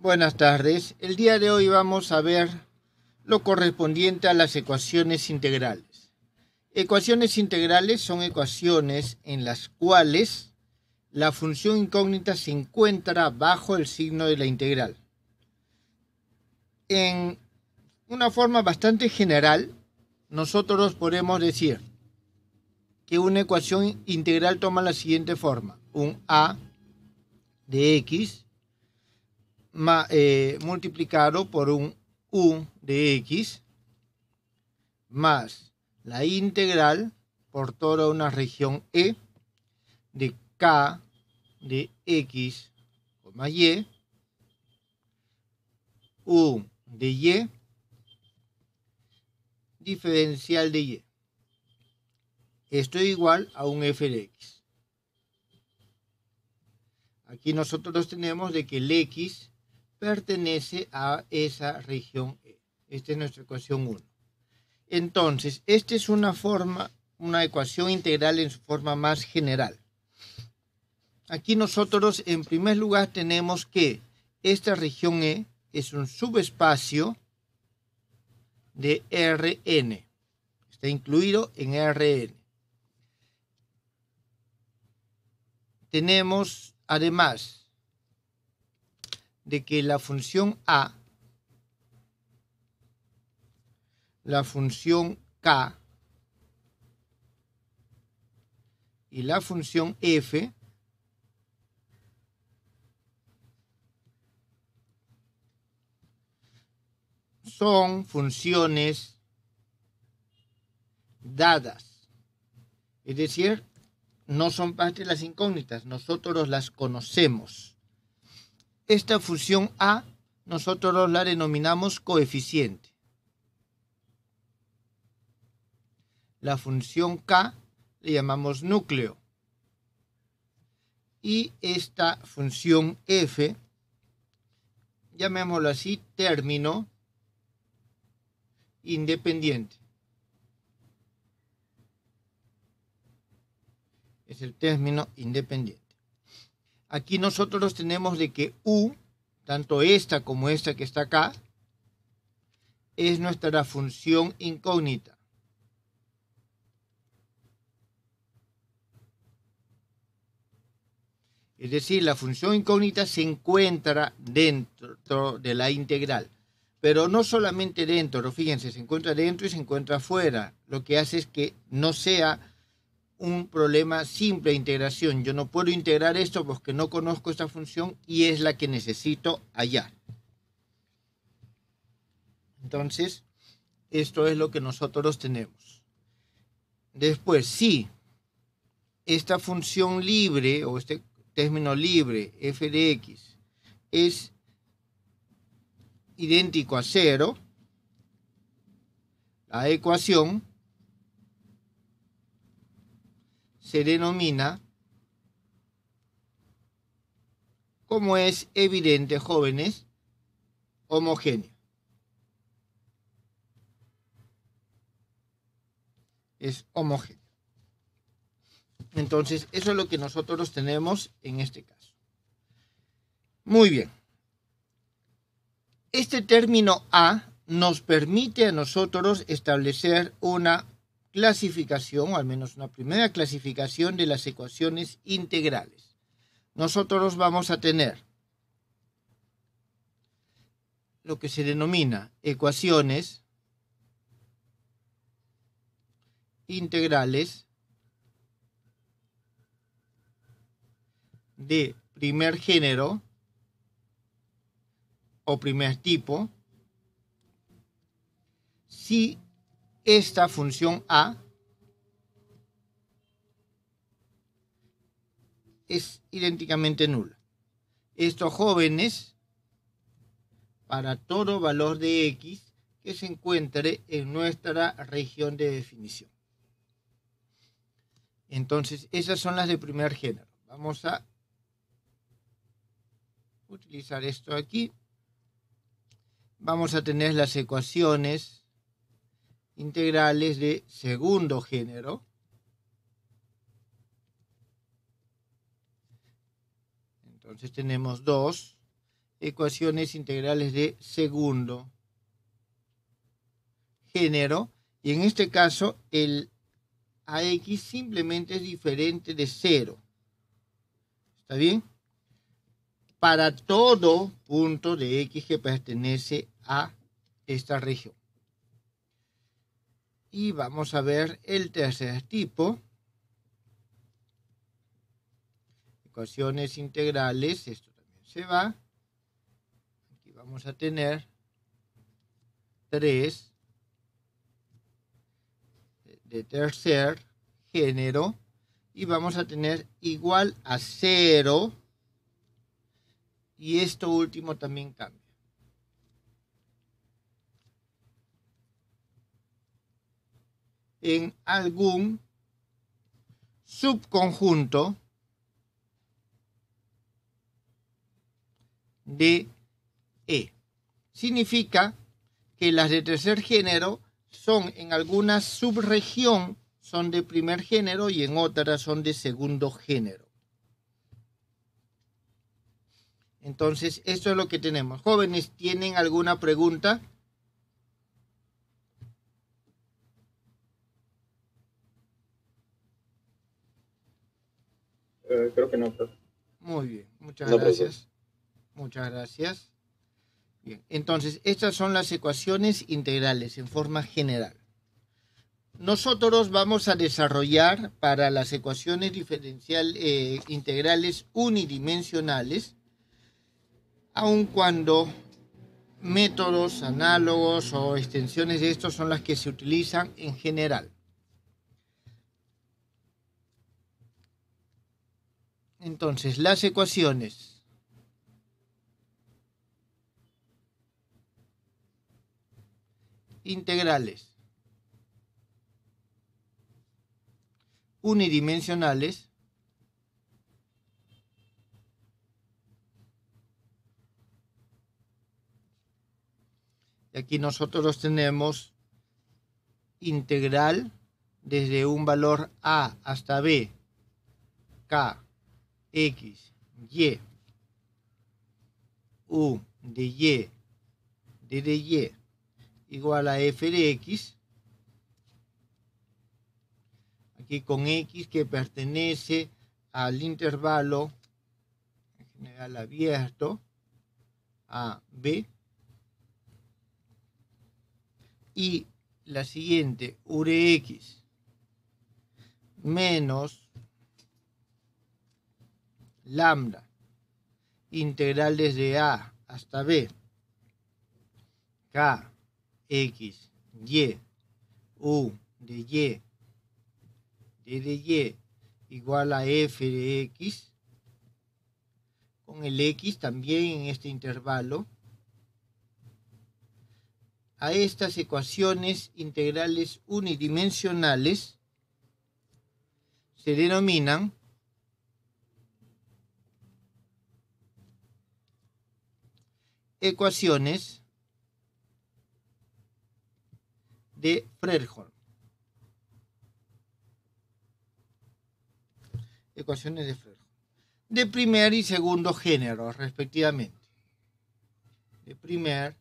Buenas tardes. El día de hoy vamos a ver lo correspondiente a las ecuaciones integrales. Ecuaciones integrales son ecuaciones en las cuales la función incógnita se encuentra bajo el signo de la integral. En una forma bastante general, nosotros podemos decir que una ecuación integral toma la siguiente forma: un a de x multiplicado por un u de x más la integral por toda una región E de k de x, y, u de y, diferencial de y. Esto es igual a un f de x. Aquí nosotros tenemos de que el x pertenece a esa región E. Esta es nuestra ecuación 1. Entonces, esta es una ecuación integral en su forma más general. Aquí nosotros en primer lugar tenemos que esta región E es un subespacio de Rn. Está incluido en Rn. Tenemos además de que la función A, la función K y la función F son funciones dadas, es decir, no son parte de las incógnitas, nosotros las conocemos. Esta función A nosotros la denominamos coeficiente. La función K le llamamos núcleo. Y esta función F, llamémoslo así, término independiente. Es el término independiente. Aquí nosotros tenemos de que U, tanto esta como esta que está acá, es nuestra función incógnita. Es decir, la función incógnita se encuentra dentro de la integral. Pero no solamente dentro, fíjense, se encuentra dentro y se encuentra afuera. Lo que hace es que no sea un problema simple de integración. Yo no puedo integrar esto porque no conozco esta función y es la que necesito allá. Entonces, esto es lo que nosotros tenemos. Después, si esta función libre o este término libre f de x es idéntico a 0, la ecuación se denomina, como es evidente, jóvenes, homogénea. Es homogénea. Entonces, eso es lo que nosotros tenemos en este caso. Muy bien. Este término A nos permite a nosotros establecer una clasificación, o al menos una primera clasificación de las ecuaciones integrales. Nosotros vamos a tener lo que se denomina ecuaciones integrales de primer género o primer tipo si esta función A es idénticamente nula. Estos jóvenes, para todo valor de x que se encuentre en nuestra región de definición. Entonces, esas son las de primer género. Vamos a utilizar esto aquí. Vamos a tener las ecuaciones integrales de segundo género. Entonces tenemos 2 ecuaciones integrales de segundo género, y en este caso el AX simplemente es diferente de 0. ¿Está bien? Para todo punto de X que pertenece a esta región. Y vamos a ver el tercer tipo. Ecuaciones integrales, esto también se va. Aquí vamos a tener 3 de tercer género y vamos a tener igual a 0, y esto último también cambia. En algún subconjunto de E. Significa que las de tercer género son en alguna subregión son de primer género y en otras son de segundo género. Entonces, esto es lo que tenemos. Jóvenes, ¿tienen alguna pregunta? Creo que no, profe. Muy bien, muchas gracias. Muchas gracias. Bien, entonces, estas son las ecuaciones integrales en forma general. Nosotros vamos a desarrollar para las ecuaciones integrales unidimensionales, aun cuando métodos análogos o extensiones de estos son las que se utilizan en general. Entonces, las ecuaciones integrales unidimensionales y aquí nosotros tenemos integral desde un valor a hasta b, k, x, y, u de y, d de y, igual a f de x, aquí con x que pertenece al intervalo en general abierto a b, y la siguiente, u de x menos lambda integral desde a hasta b, k, x, y, u de y, d de y, igual a f de x, con el x también en este intervalo. A estas ecuaciones integrales unidimensionales se denominan ecuaciones de Fredholm. Ecuaciones de Fredholm. De primer y segundo género, respectivamente. De primer,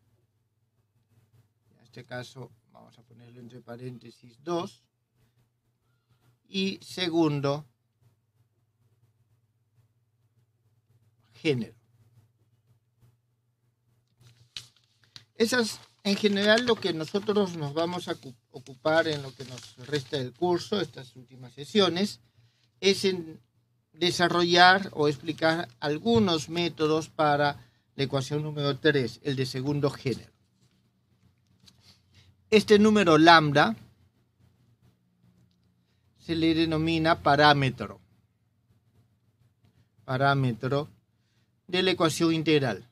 en este caso vamos a ponerlo entre paréntesis 2, y segundo género. Esas, en general, lo que nosotros nos vamos a ocupar en lo que nos resta del curso, estas últimas sesiones, es en desarrollar o explicar algunos métodos para la ecuación número 3, el de segundo género. Este número lambda se le denomina parámetro de la ecuación integral.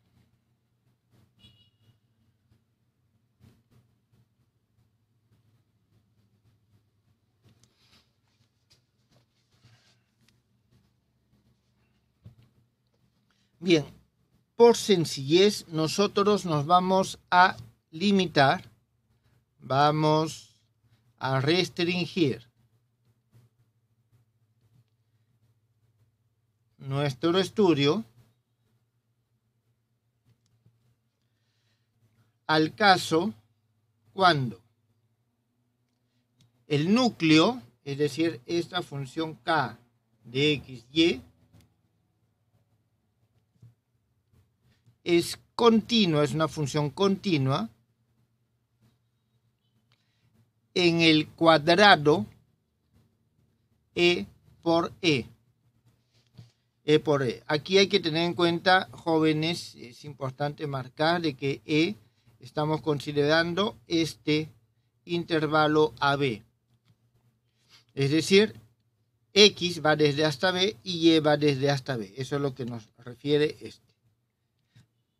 Bien, por sencillez nosotros nos vamos a limitar, vamos a restringir nuestro estudio al caso cuando el núcleo, es decir, esta función k de x, y, es continua, es una función continua en el cuadrado e por e. E por e. Aquí hay que tener en cuenta, jóvenes, es importante marcar de que e estamos considerando este intervalo AB. Es decir, X va desde hasta B y Y va desde hasta B. Eso es lo que nos refiere este.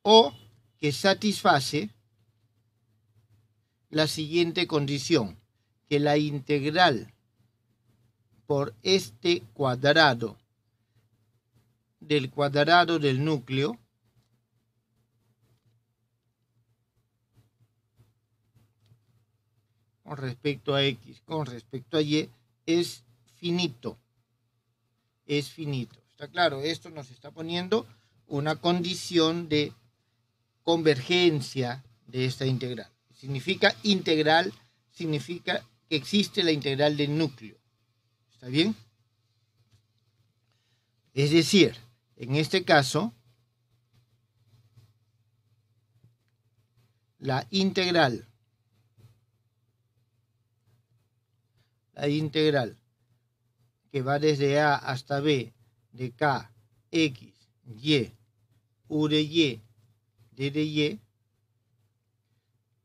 O que satisface la siguiente condición, que la integral por este cuadrado del núcleo con respecto a X, con respecto a Y, es finito. Es finito. ¿Está claro? Esto nos está poniendo una condición de convergencia de esta integral. Significa integral, significa que existe la integral del núcleo. ¿Está bien? Es decir, en este caso, la integral que va desde A hasta B de K, X, Y, U de Y, D de Y,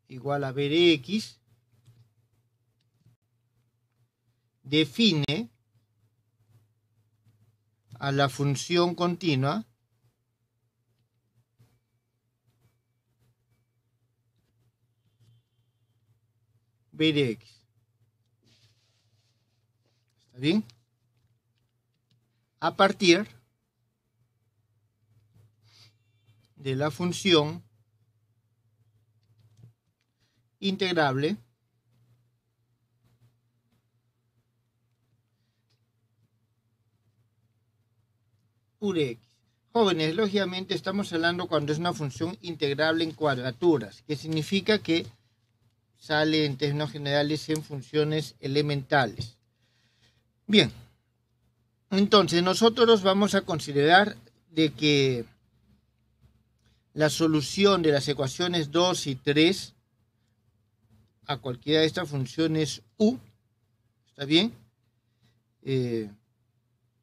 igual a B de X, define a la función continua B de X. ¿Está bien? A partir de la función integrable U de X. Jóvenes, lógicamente estamos hablando cuando es una función integrable en cuadraturas, que significa que sale en términos generales en funciones elementales. Bien, entonces nosotros vamos a considerar de que la solución de las ecuaciones 2 y 3 a cualquiera de estas funciones U, ¿está bien?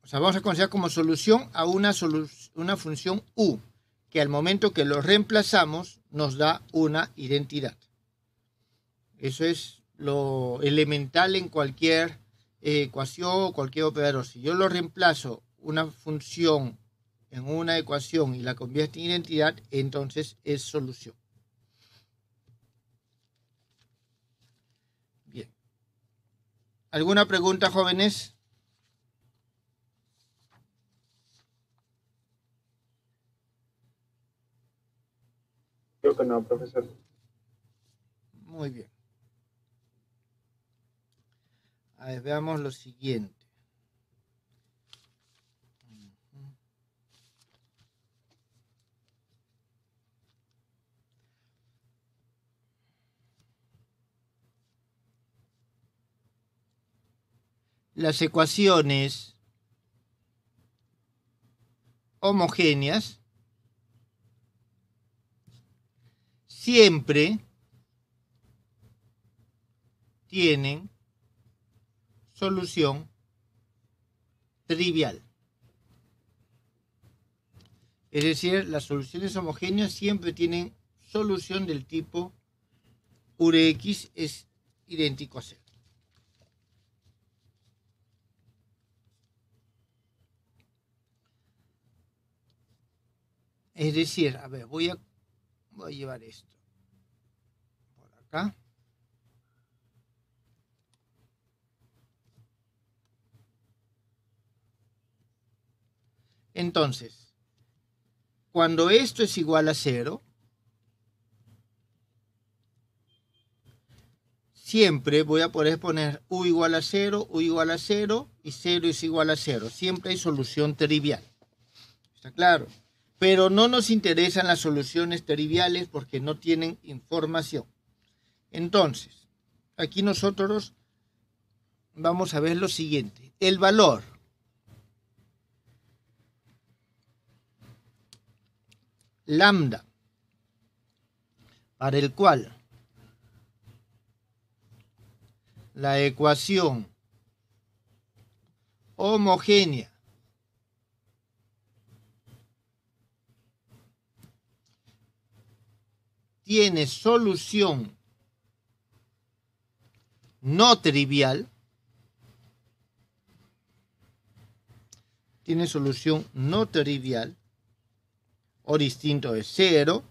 O sea, vamos a considerar como solución a una función U, que al momento que lo reemplazamos nos da una identidad. Eso es lo elemental en cualquier ecuación o cualquier operador. Si yo lo reemplazo una función en una ecuación y la convierto en identidad, entonces es solución. Bien. ¿Alguna pregunta, jóvenes? Creo que no, profesor. Muy bien. A ver, veamos lo siguiente. Las ecuaciones homogéneas siempre tienen solución trivial. Es decir, las soluciones homogéneas siempre tienen solución del tipo U de X es idéntico a 0. Es decir, a ver, voy a llevar esto por acá. Entonces, cuando esto es igual a 0, siempre voy a poder poner U igual a 0, U igual a 0 y 0 es igual a 0. Siempre hay solución trivial. ¿Está claro? pero no nos interesan las soluciones triviales porque no tienen información. Entonces, aquí nosotros vamos a ver lo siguiente. El valor lambda para el cual la ecuación homogénea tiene solución no trivial, o distinto de 0,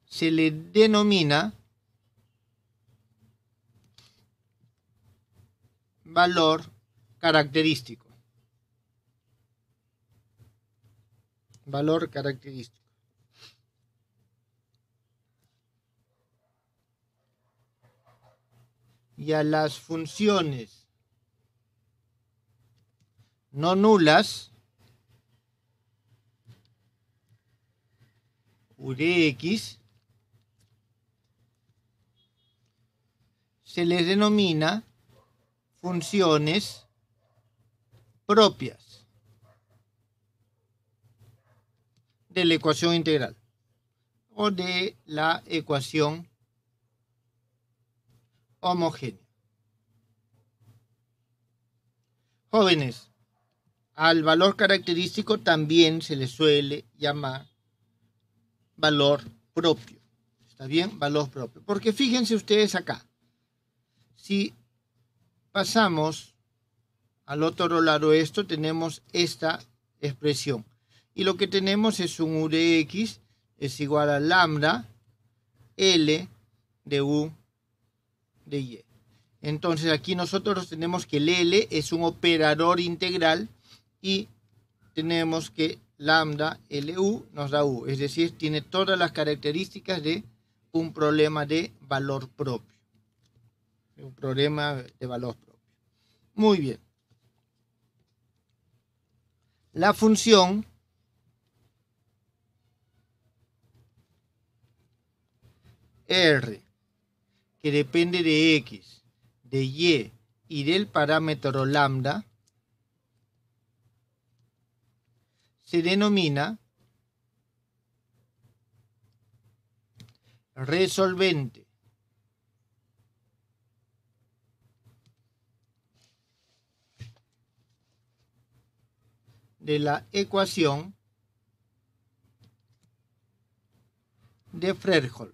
se le denomina valor característico. Valor característico. Y a las funciones no nulas, U de X, se les denomina funciones propias de la ecuación integral o de la ecuación homogénea. Jóvenes, al valor característico también se le suele llamar valor propio. ¿Está bien? Valor propio. Porque fíjense ustedes acá. Si pasamos al otro lado de esto, tenemos esta expresión. Y lo que tenemos es un U de X es igual a lambda L de U de Y. Entonces aquí nosotros tenemos que el L es un operador integral y tenemos que lambda LU nos da U, es decir, tiene todas las características de un problema de valor propio. Un problema de valor propio. Muy bien. La función R, que depende de X, de Y y del parámetro lambda, se denomina resolvente de la ecuación de Fredholm.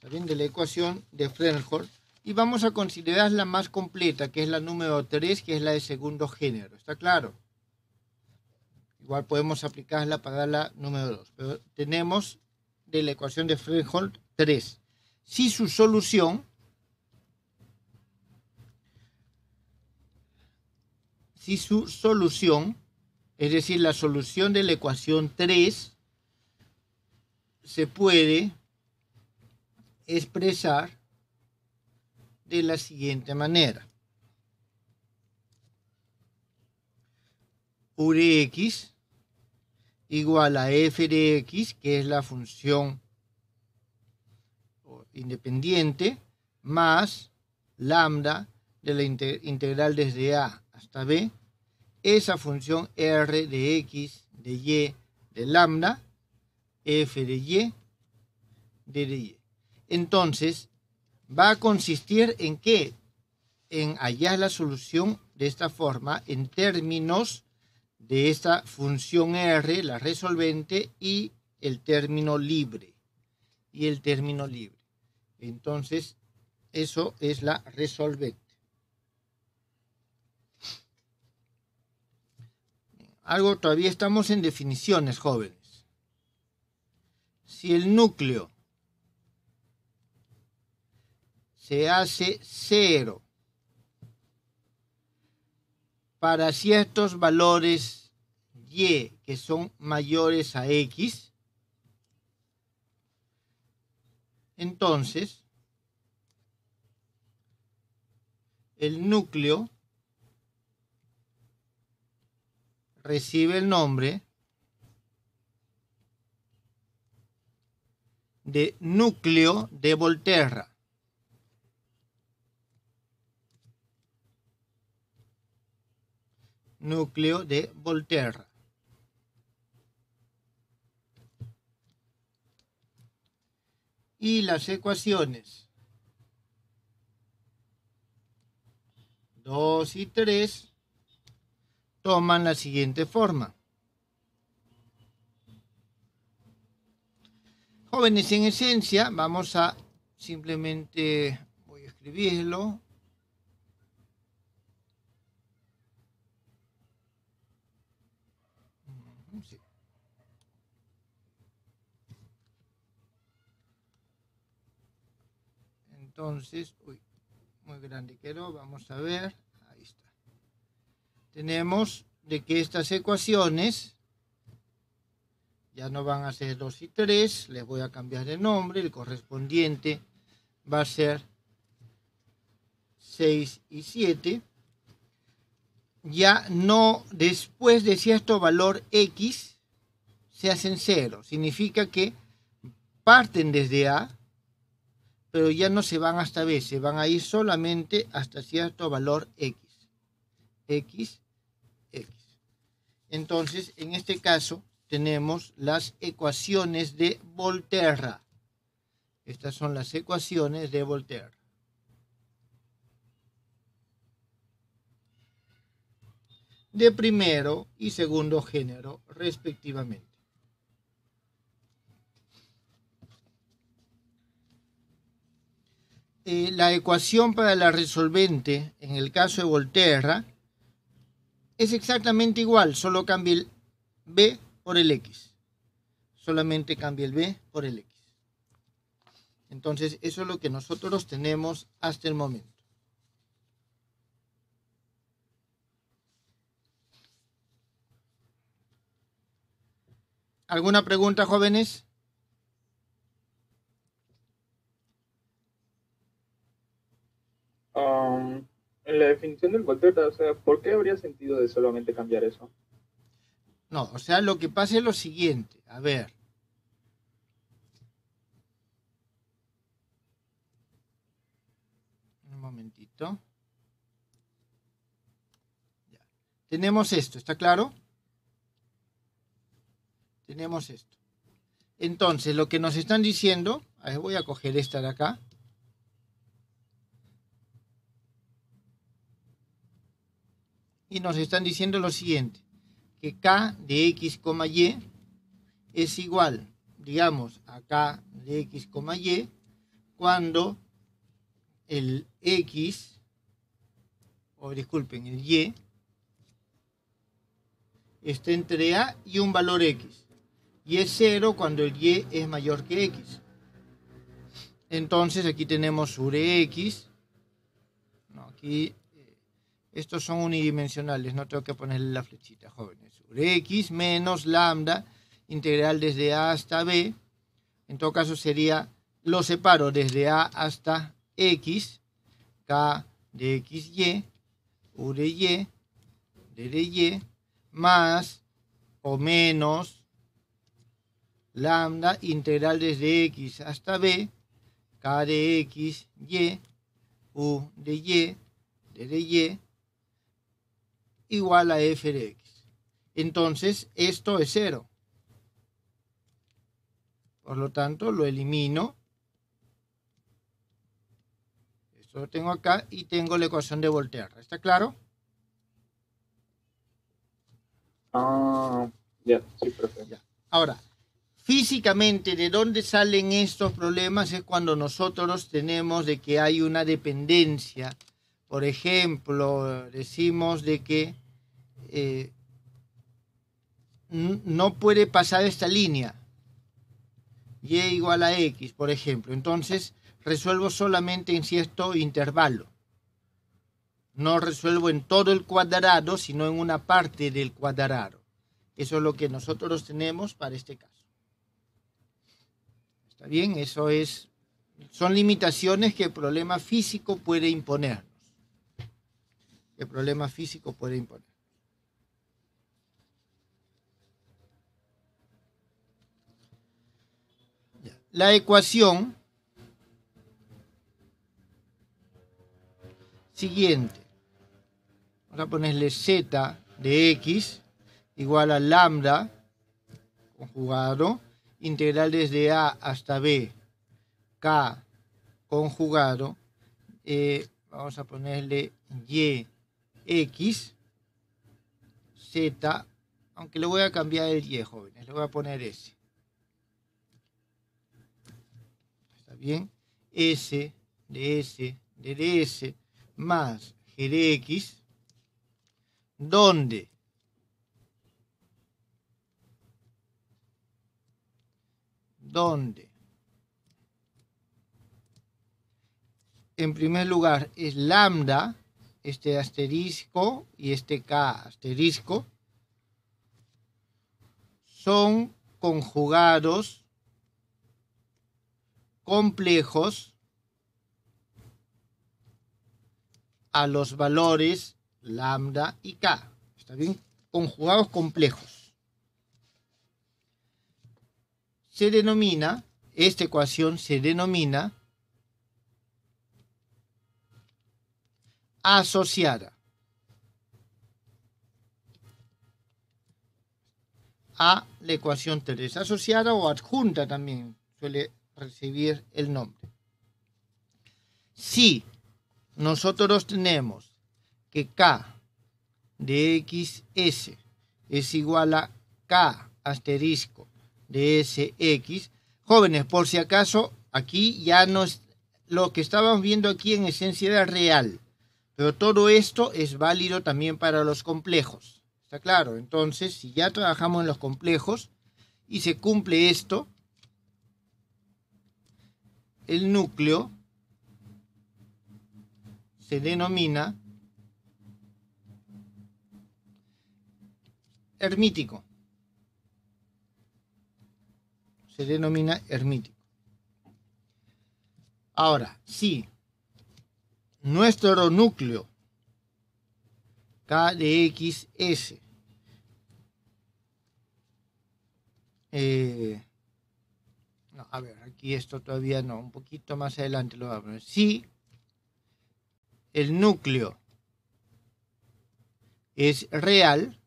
¿Bien? De la ecuación de Fredholm. Y vamos a considerar la más completa, que es la número 3, que es la de segundo género. ¿Está claro? Igual podemos aplicarla para la número 2. Pero tenemos de la ecuación de Fredholm 3. Si su solución es decir, la solución de la ecuación 3, se puede expresar de la siguiente manera. U de X igual a f de X, que es la función independiente, más lambda de la integral desde A hasta B, esa función R de X, de Y, de lambda, f de Y, de Y. Entonces, va a consistir en ¿qué? En hallar la solución de esta forma en términos de esta función R, la resolvente, y el término libre. Entonces, eso es la resolvente. Algo, todavía estamos en definiciones, jóvenes. Si el núcleo se hace 0 para ciertos valores Y que son mayores a X, entonces el núcleo recibe el nombre de núcleo de Volterra. Núcleo de Volterra. Y las ecuaciones 2 y 3 toman la siguiente forma. Jóvenes, en esencia, vamos a simplemente, voy a escribirlo. Sí. Entonces, muy grande quedó, vamos a ver, ahí está. Tenemos de que estas ecuaciones ya no van a ser 2 y 3, les voy a cambiar de nombre, el correspondiente va a ser 6 y 7. Ya no, después de cierto valor X, se hacen 0. Significa que parten desde A, pero ya no se van hasta B, se van a ir solamente hasta cierto valor X. X. Entonces, en este caso, tenemos las ecuaciones de Volterra. Estas son las ecuaciones de Volterra. De primero y segundo género, respectivamente. La ecuación para la resolvente, en el caso de Volterra, es exactamente igual, solo cambia el B por el X. Solamente cambia el B por el X. Entonces, eso es lo que nosotros tenemos hasta el momento. ¿Alguna pregunta, jóvenes? En la definición del Volterra, o sea, ¿por qué habría sentido de solamente cambiar eso? No, o sea, lo que pasa es lo siguiente. A ver. Un momentito. Ya. Tenemos esto, ¿está claro? Tenemos esto. Entonces, lo que nos están diciendo, a ver, voy a coger esta de acá. Y nos están diciendo lo siguiente, que K de X, Y es igual, digamos, a K de X, Y, cuando el X, o disculpen, el Y, está entre A y un valor X. Y es 0 cuando el Y es mayor que X. Entonces aquí tenemos sobre X. No, aquí estos son unidimensionales, no tengo que ponerle la flechita, jóvenes. Sobre X menos lambda, integral desde A hasta B. En todo caso sería, lo separo desde A hasta X, K de XY, U de Y, D de Y, más o menos lambda, integral desde X hasta B, K de X, Y, U de Y, D de Y, igual a f de x. Entonces, esto es 0. Por lo tanto, lo elimino. Esto lo tengo acá y tengo la ecuación de Volterra. ¿Está claro? Ya, sí, perfecto. Ya. Ahora, físicamente, ¿de dónde salen estos problemas? Es cuando nosotros tenemos de que hay una dependencia. Por ejemplo, decimos de que no puede pasar esta línea. Y igual a X, por ejemplo. Entonces, resuelvo solamente en cierto intervalo. No resuelvo en todo el cuadrado, sino en una parte del cuadrado. Eso es lo que nosotros tenemos para este caso. ¿Está bien? Son limitaciones que el problema físico puede imponernos. el problema físico puede imponer. La ecuación siguiente, vamos a ponerle z de x igual a lambda conjugado, integral desde a hasta b, k conjugado, vamos a ponerle y x, z, aunque le voy a cambiar el y, jóvenes, le voy a poner s. ¿Está bien? S de s de ds más g de x, donde en primer lugar es lambda, este asterisco y este k asterisco, son conjugados complejos a los valores lambda y k. ¿Está bien? Conjugados complejos. Se denomina, esta ecuación se denomina asociada a la ecuación 3. Asociada o adjunta también suele recibir el nombre. Si nosotros tenemos que k de xs es igual a k asterisco de sx, jóvenes, por si acaso, aquí ya no es lo que estábamos viendo aquí en esencia era real, pero todo esto es válido también para los complejos. ¿Está claro? Entonces, si ya trabajamos en los complejos y se cumple esto, el núcleo se denomina hermítico. Se denomina hermítico. Ahora, si nuestro núcleo K de XS no, a ver, aquí esto todavía no, un poquito más adelante lo voy a poner. Si el núcleo es real,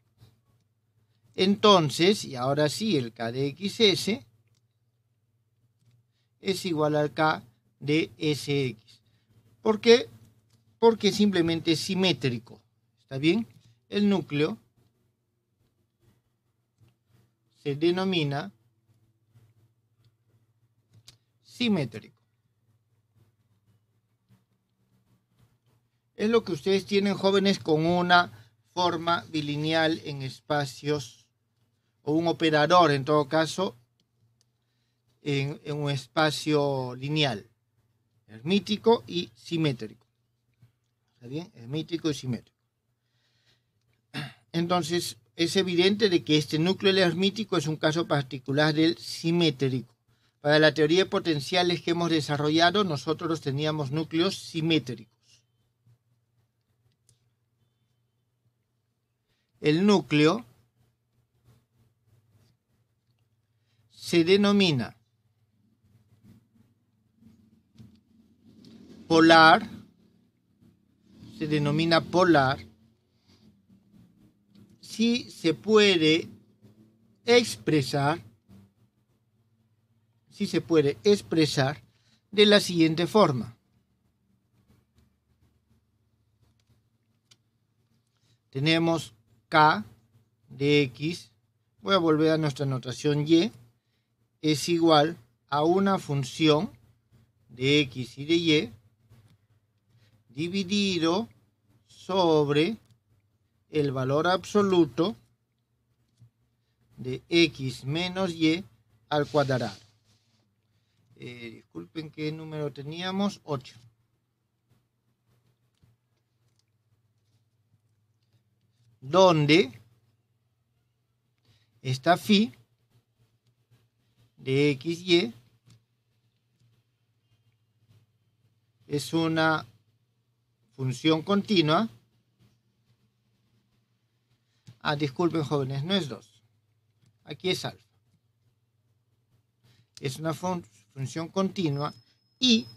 entonces, y ahora sí, el K de XS es igual al K de SX. ¿Por qué? Porque simplemente es simétrico. ¿Está bien? El núcleo se denomina simétrico. Es lo que ustedes tienen, jóvenes, con una forma bilineal en espacios, o un operador, en todo caso, en un espacio lineal, hermítico y simétrico. ¿Está bien? Hermítico y simétrico. Entonces, es evidente de que este núcleo hermítico es un caso particular del simétrico. Para la teoría de potenciales que hemos desarrollado, nosotros teníamos núcleos simétricos. El núcleo se denomina polar, si se puede expresar, de la siguiente forma. Tenemos K de X, voy a volver a nuestra notación Y, es igual a una función de X y de Y dividido sobre el valor absoluto de X menos Y al cuadrado. Disculpen, ¿qué número teníamos? 8. Donde esta phi de XY es una función continua Ah, disculpen jóvenes, no es 2. Aquí es alfa. Es una función continua y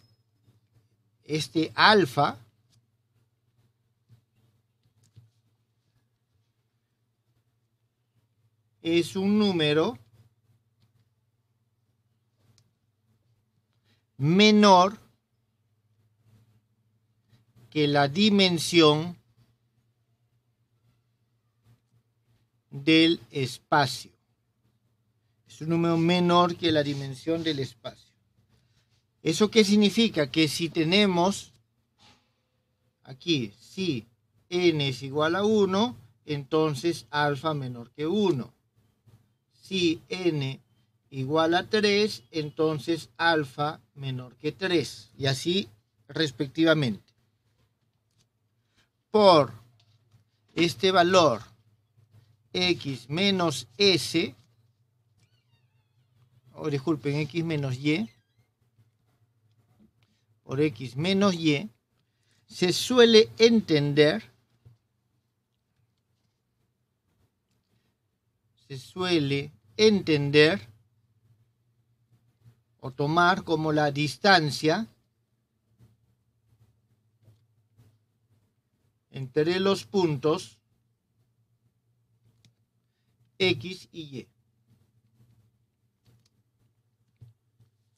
este alfa es un número menor que la dimensión del espacio. Es un número menor que la dimensión del espacio. ¿Eso qué significa? Que si tenemos aquí, si n es igual a 1, entonces alfa menor que 1. Si n igual a 3, entonces alfa menor que 3. Y así respectivamente. Por este valor x menos s, o disculpen, x menos y, por x menos y, se suele entender o tomar como la distancia entre los puntos X y Y.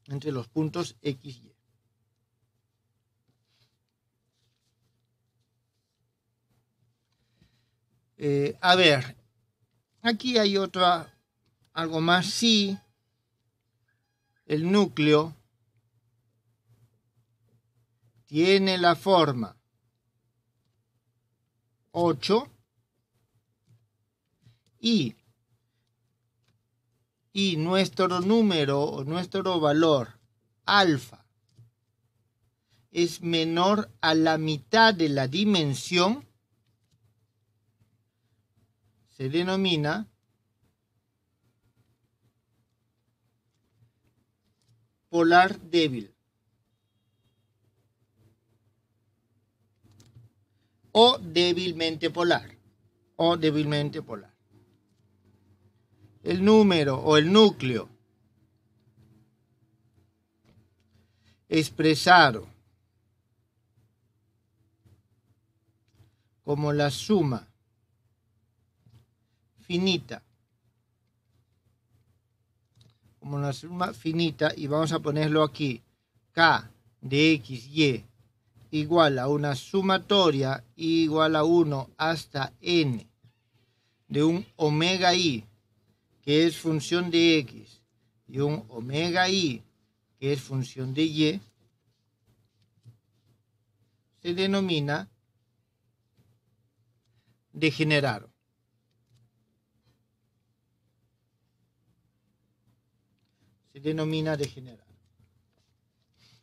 Entre los puntos X y Y. A ver, aquí hay algo más. Si el núcleo tiene la forma 8 y nuestro número o nuestro valor alfa es menor a la mitad de la dimensión, se denomina polar débil o débilmente polar. El número o el núcleo expresado como la suma finita, y vamos a ponerlo aquí, k de x, y igual a una sumatoria igual a 1 hasta n de un omega i que es función de x y un omega i que es función de y, se denomina degenerado.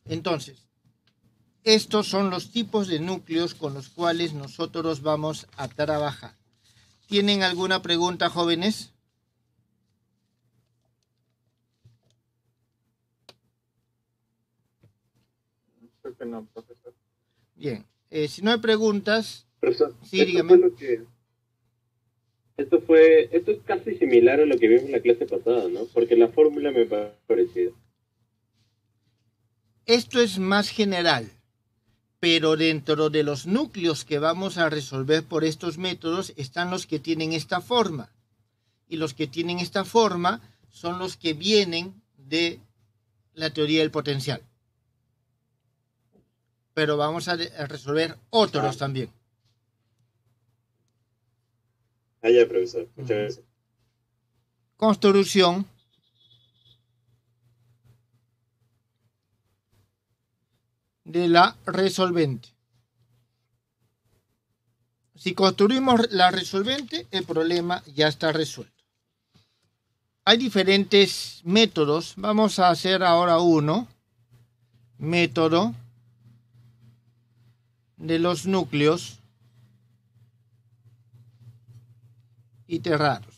Entonces, estos son los tipos de núcleos con los cuales nosotros vamos a trabajar. ¿Tienen alguna pregunta, jóvenes? Creo que no, profesor. Bien, si no hay preguntas, Profesor, sí, dígame. Esto es casi similar a lo que vimos en la clase pasada, ¿no? Porque la fórmula me parece parecida. Esto es más general, pero dentro de los núcleos que vamos a resolver por estos métodos están los que tienen esta forma. Y los que tienen esta forma son los que vienen de la teoría del potencial. Pero vamos a resolver otros también. Ya, profesor. Muchas gracias. Construcción de la resolvente. Si construimos la resolvente, el problema ya está resuelto. Hay diferentes métodos. Vamos a hacer ahora uno. Método de los núcleos iterados.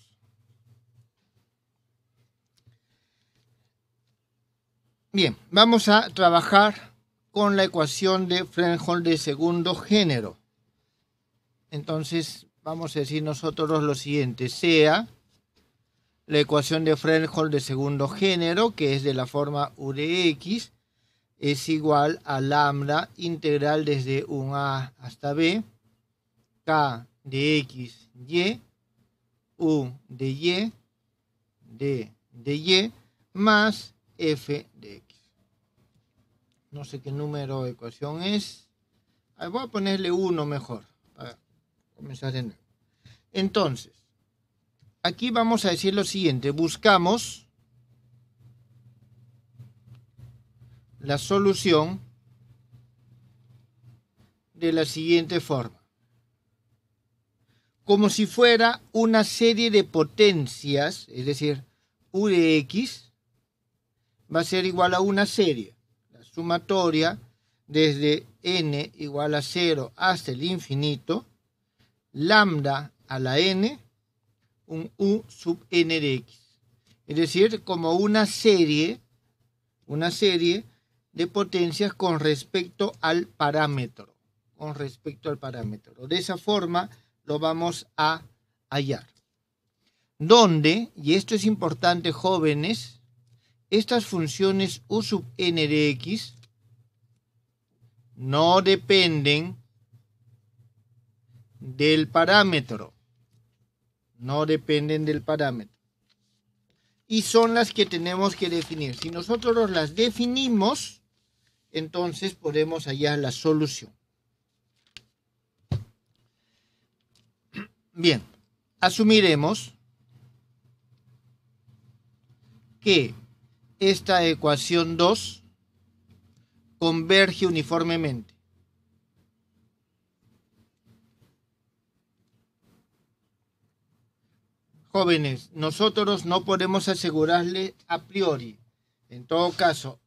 Bien, vamos a trabajar con la ecuación de Fresnel de segundo género. Entonces, vamos a decir nosotros lo siguiente, sea la ecuación de Fresnel de segundo género, que es de la forma u de x, es igual a lambda integral desde un a hasta b, k de x, y, u de y, d de y, más f de x. No sé qué número de ecuación es. Voy a ponerle 1 mejor, para comenzar de nuevo. Entonces, aquí vamos a decir lo siguiente. Buscamos la solución de la siguiente forma. Como si fuera una serie de potencias, es decir, u de x va a ser igual a una serie. La sumatoria desde n igual a 0 hasta el infinito, lambda a la n, un u sub n de x. Es decir, como una serie de potencias con respecto al parámetro. De esa forma lo vamos a hallar. Donde, y esto es importante, jóvenes, estas funciones u sub n de x no dependen del parámetro. Y son las que tenemos que definir. Si nosotros las definimos, entonces podemos hallar la solución. Bien, asumiremos que esta ecuación 2 converge uniformemente. Jóvenes, nosotros no podemos asegurarle a priori. En todo caso,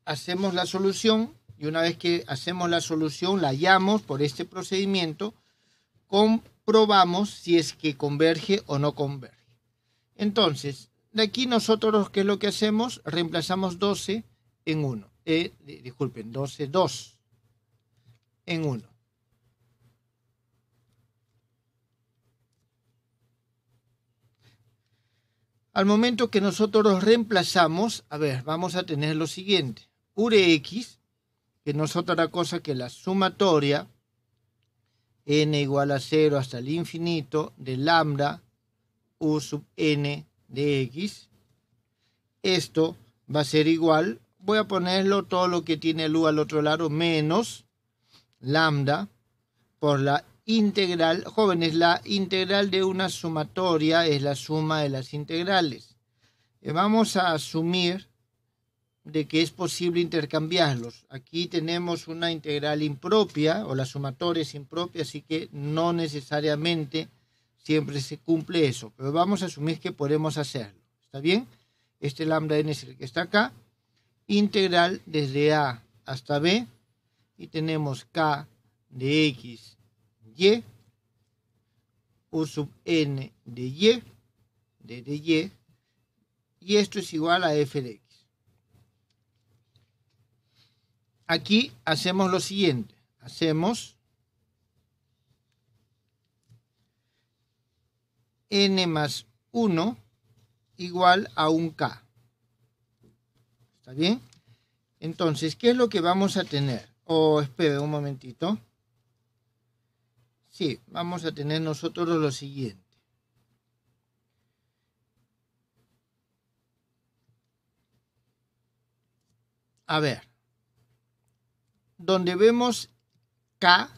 hacemos la solución y una vez que hacemos la solución, la hallamos por este procedimiento, comprobamos si es que converge o no converge. Entonces, de aquí nosotros, ¿qué es lo que hacemos? Reemplazamos 12 en 1. 2 en 1. Al momento que nosotros reemplazamos, vamos a tener lo siguiente. U de x, que no es otra cosa que la sumatoria, n igual a 0 hasta el infinito, de lambda u sub n de x. Esto va a ser igual, voy a ponerlo todo lo que tiene el u al otro lado, menos lambda por la integral. Jóvenes, la integral de una sumatoria es la suma de las integrales. Vamos a asumir de que es posible intercambiarlos. Aquí tenemos una integral impropia, o la sumatoria es impropia, así que no necesariamente siempre se cumple eso, pero vamos a asumir que podemos hacerlo. ¿Está bien? Este lambda n es el que está acá. Integral desde a hasta b, y tenemos k de x, y, u sub n de y, de y, y esto es igual a f de x. Aquí hacemos lo siguiente, hacemos n más 1 igual a un k. ¿Está bien? Entonces, ¿qué es lo que vamos a tener? Espere un momentito. Sí, vamos a tener nosotros lo siguiente. A ver, donde vemos k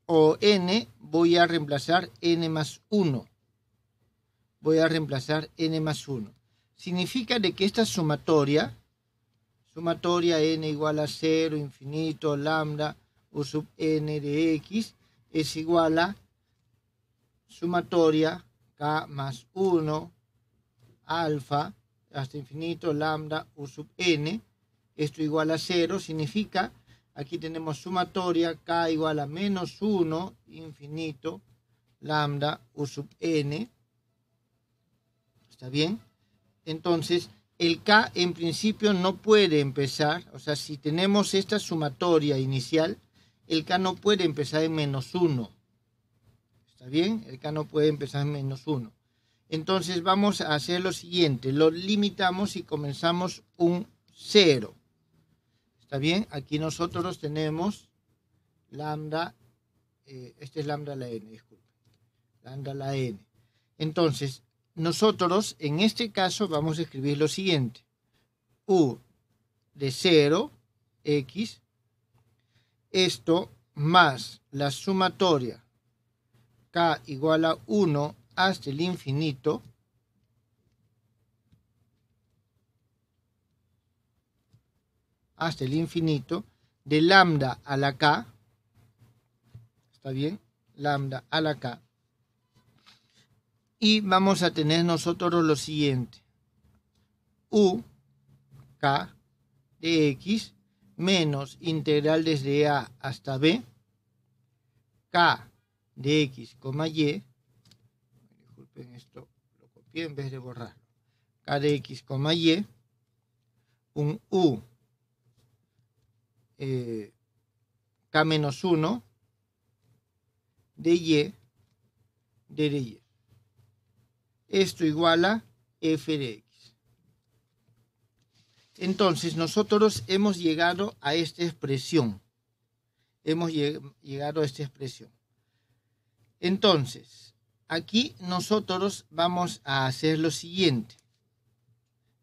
o n, voy a reemplazar n más 1. Significa de que esta sumatoria n igual a 0, infinito, lambda, u sub n de x, es igual a sumatoria k más 1, alfa, hasta infinito, lambda, u sub n, esto igual a 0, significa, aquí tenemos sumatoria k igual a menos 1, infinito, lambda, u sub n. ¿Está bien? Entonces, el k en principio no puede empezar, o sea, si tenemos esta sumatoria inicial, el k no puede empezar en menos 1. ¿Está bien? El K no puede empezar en menos 1. Entonces vamos a hacer lo siguiente. Lo limitamos y comenzamos un 0. ¿Está bien? Aquí nosotros tenemos lambda. Este es lambda a la n, disculpen. Lambda a la n. Entonces, nosotros en este caso vamos a escribir lo siguiente. U de 0, x. Esto más la sumatoria k igual a 1 hasta el infinito de lambda a la k, ¿está bien? Lambda a la k. Y vamos a tener nosotros lo siguiente. U k de x menos integral desde a hasta b, k de x, y, disculpen esto, lo copié en vez de borrarlo, k de x, y, un u k menos 1 de y de y. Esto igual a f de x. Entonces nosotros hemos llegado a esta expresión. Entonces, aquí nosotros vamos a hacer lo siguiente.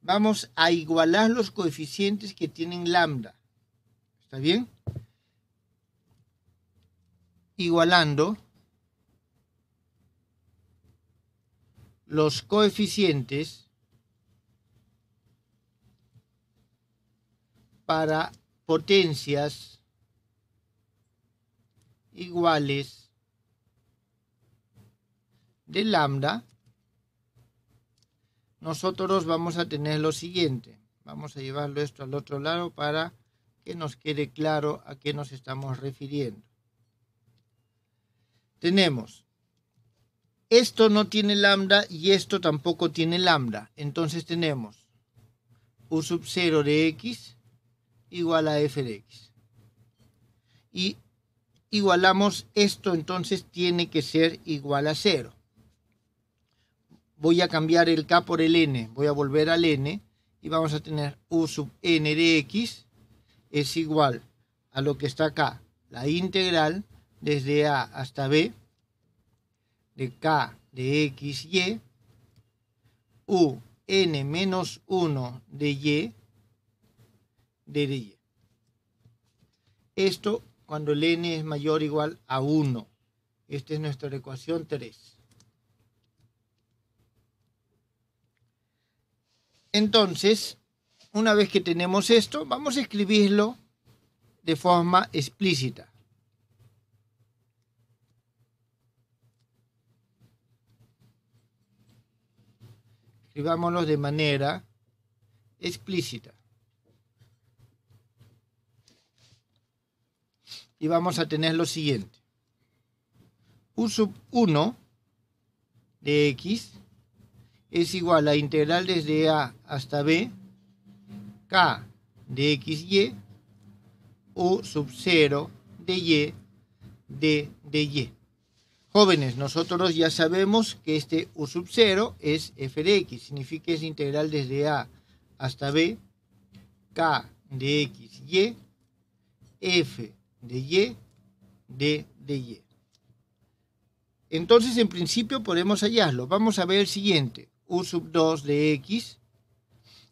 Vamos a igualar los coeficientes que tienen lambda. ¿Está bien? Igualando los coeficientes para potencias iguales de lambda, nosotros vamos a tener lo siguiente. Vamos a llevarlo esto al otro lado para que nos quede claro a qué nos estamos refiriendo. Tenemos, esto no tiene lambda y esto tampoco tiene lambda. Entonces tenemos u sub 0 de x igual a f de x. Y igualamos esto, entonces tiene que ser igual a 0. Voy a cambiar el k por el n, voy a volver al n y vamos a tener u sub n de x es igual a lo que está acá, la integral desde a hasta b de k de x, y, u n menos 1 de y de y. Esto cuando el n es mayor o igual a 1. Esta es nuestra ecuación 3. Entonces, una vez que tenemos esto, vamos a escribirlo de forma explícita. Escribámoslo de manera explícita. Y vamos a tener lo siguiente. U sub 1 de x es igual a integral desde a hasta b, k de x, y, u sub 0 de y de y. Jóvenes, nosotros ya sabemos que este u sub 0 es f de x, significa que es integral desde a hasta b, k de x, y, f de y de y. Entonces, en principio podemos hallarlo. Vamos a ver el siguiente. U sub 2 de x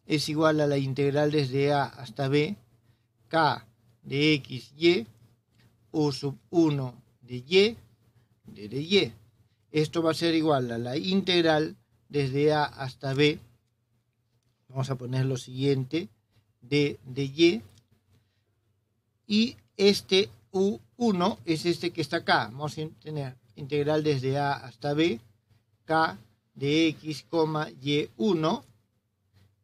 es igual a la integral desde a hasta b, k de x, y, u sub 1 de y de y. Esto va a ser igual a la integral desde a hasta b. Vamos a poner lo siguiente, de y. Y este u1 es este que está acá. Vamos a tener integral desde a hasta b, k de x, y1,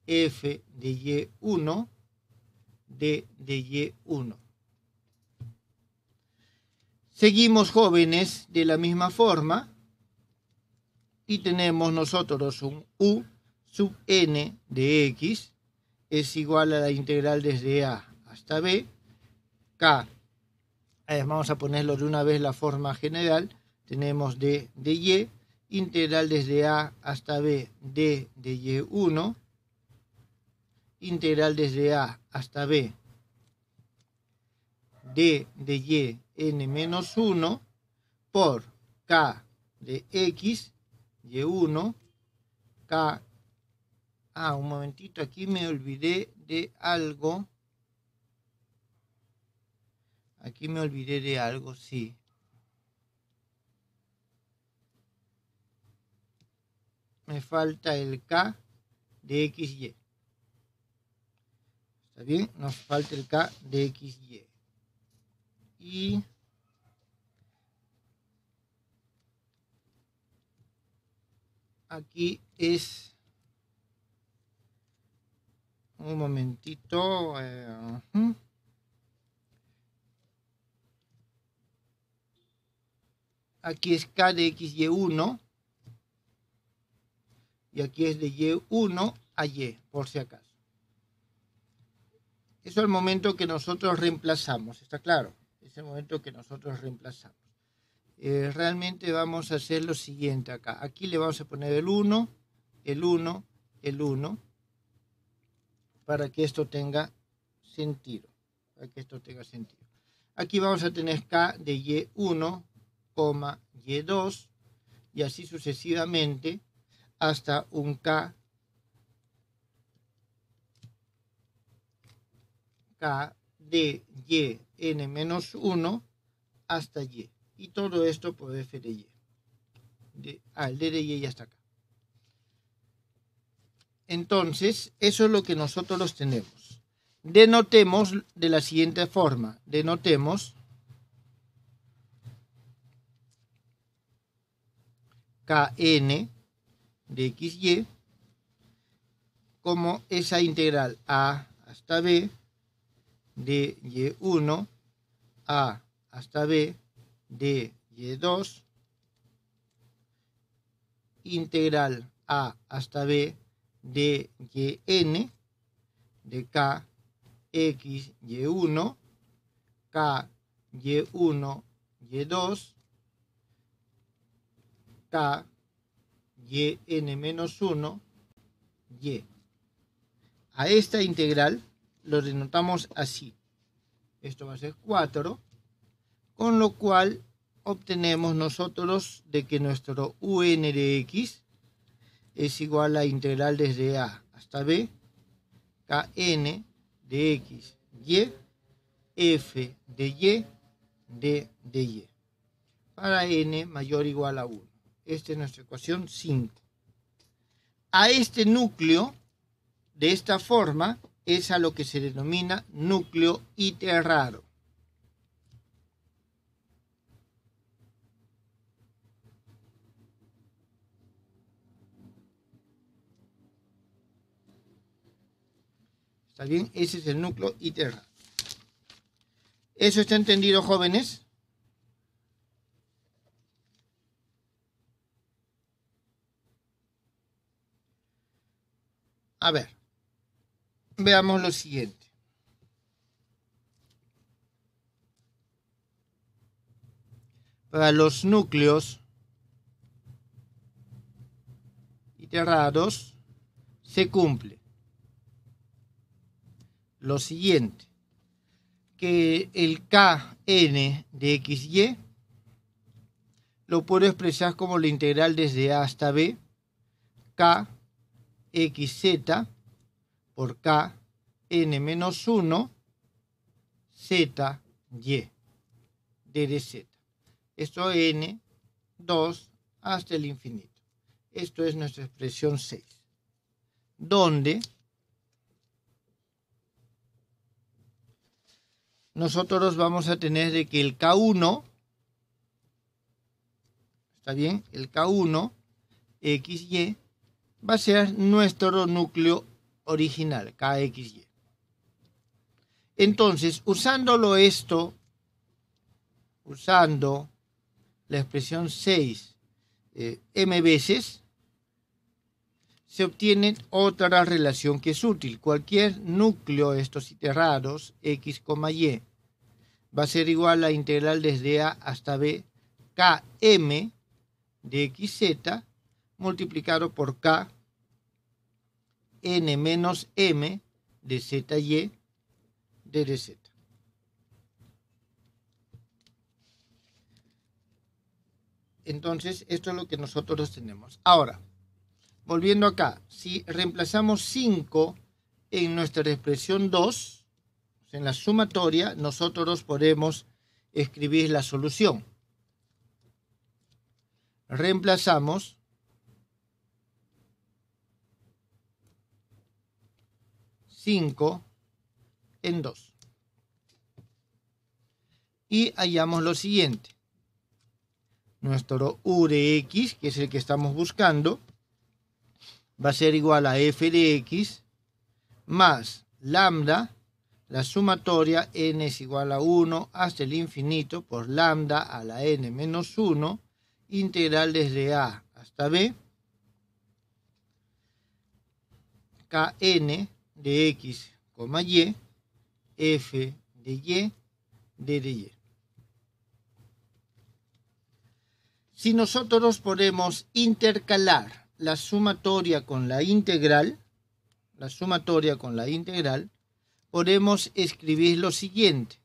f de y1, de y1. Seguimos, jóvenes, de la misma forma y tenemos nosotros un u sub n de x es igual a la integral desde a hasta b, k, vamos a ponerlo de una vez la forma general, tenemos d de y, integral desde a hasta b d de y1, integral desde a hasta b d de y n menos 1 por k de x, y1, k. Un momentito, aquí me olvidé de algo. Sí. Me falta el k de xy. ¿Está bien? Nos falta el k de xy. Y aquí es... Un momentito. Aquí es k de xy1. Y aquí es de y1 a y, por si acaso. Eso es el momento que nosotros reemplazamos, ¿está claro? Es el momento que nosotros reemplazamos. Realmente vamos a hacer lo siguiente acá. Aquí le vamos a poner el 1, el 1, el 1, para que esto tenga sentido. Aquí vamos a tener k de y1, y2, y así sucesivamente, hasta un k de y n menos 1 hasta y. Y todo esto por f de y. El d de y ya está acá. Entonces, eso es lo que nosotros tenemos. Denotemos de la siguiente forma. Denotemos kn de xy como esa integral a hasta b de y1 a hasta b de y2 integral a hasta b de yn de k x y1 k y1 y2 k yn menos 1 y. A esta integral lo denotamos así. Esto va a ser 4, con lo cual obtenemos nosotros de que nuestro un de x es igual a integral desde a hasta b, kn de x, y, f de y, d de y, para n mayor o igual a 1. Esta es nuestra ecuación 5. A este núcleo, de esta forma, es a lo que se denomina núcleo iterrado. ¿Está bien? Ese es el núcleo iterrado. ¿Eso está entendido, jóvenes? A ver, veamos lo siguiente. Para los núcleos iterados se cumple lo siguiente, que el kn de xy lo puedo expresar como la integral desde a hasta b, k xz por k n menos 1 z y d de z. Esto n 2 hasta el infinito. Esto es nuestra expresión 6, donde nosotros vamos a tener de que el K1, ¿está bien? El K1 XY va a ser nuestro núcleo original, KXY. Entonces, usando la expresión 6 m veces, se obtiene otra relación que es útil. Cualquier núcleo de estos iterados, x, y, va a ser igual a integral desde a hasta b, Km de xz multiplicado por K n menos m de zy de dz. Entonces, esto es lo que nosotros tenemos. Ahora, volviendo acá, si reemplazamos 5 en nuestra expresión 2, en la sumatoria, nosotros podemos escribir la solución. Reemplazamos 5 en 2. Y hallamos lo siguiente. Nuestro u de x, que es el que estamos buscando, va a ser igual a f de x más lambda, la sumatoria n es igual a 1 hasta el infinito por lambda a la n menos 1, integral desde a hasta b, kn de x, y, f de y, d de y. Si nosotros podemos intercalar la sumatoria con la integral, podemos escribir lo siguiente.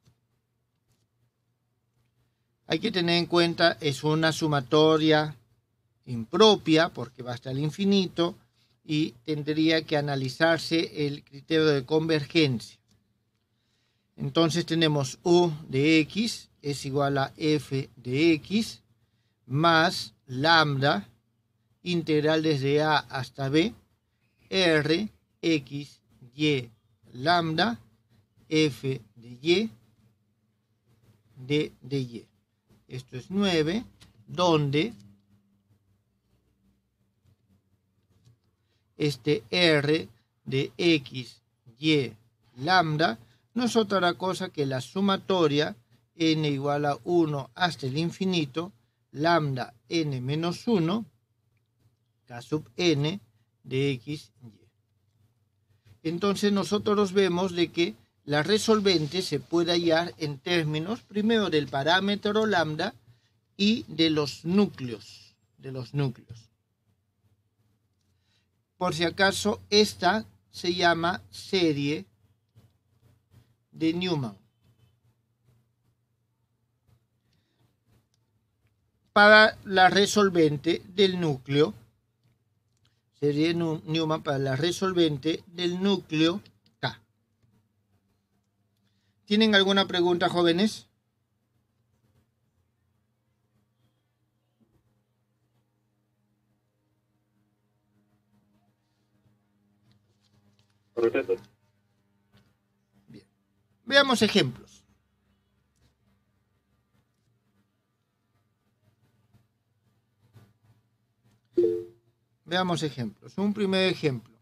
Hay que tener en cuenta, es una sumatoria impropia porque va hasta el infinito y tendría que analizarse el criterio de convergencia. Entonces tenemos u de x es igual a f de x más lambda, integral desde a hasta b, r, x, y, lambda, f de y, d de y. Esto es 9, donde este r de x, y, lambda no es otra cosa que la sumatoria n igual a 1 hasta el infinito, lambda n menos 1, k sub n de x, y. Entonces nosotros vemos de que la resolvente se puede hallar en términos primero del parámetro lambda y de los núcleos. Por si acaso, esta se llama serie de Newman. Para la resolvente del núcleo, serie de Newman para la resolvente del núcleo K. ¿Tienen alguna pregunta, jóvenes? Correcto. Bien. Veamos ejemplos. Veamos ejemplos. Un primer ejemplo.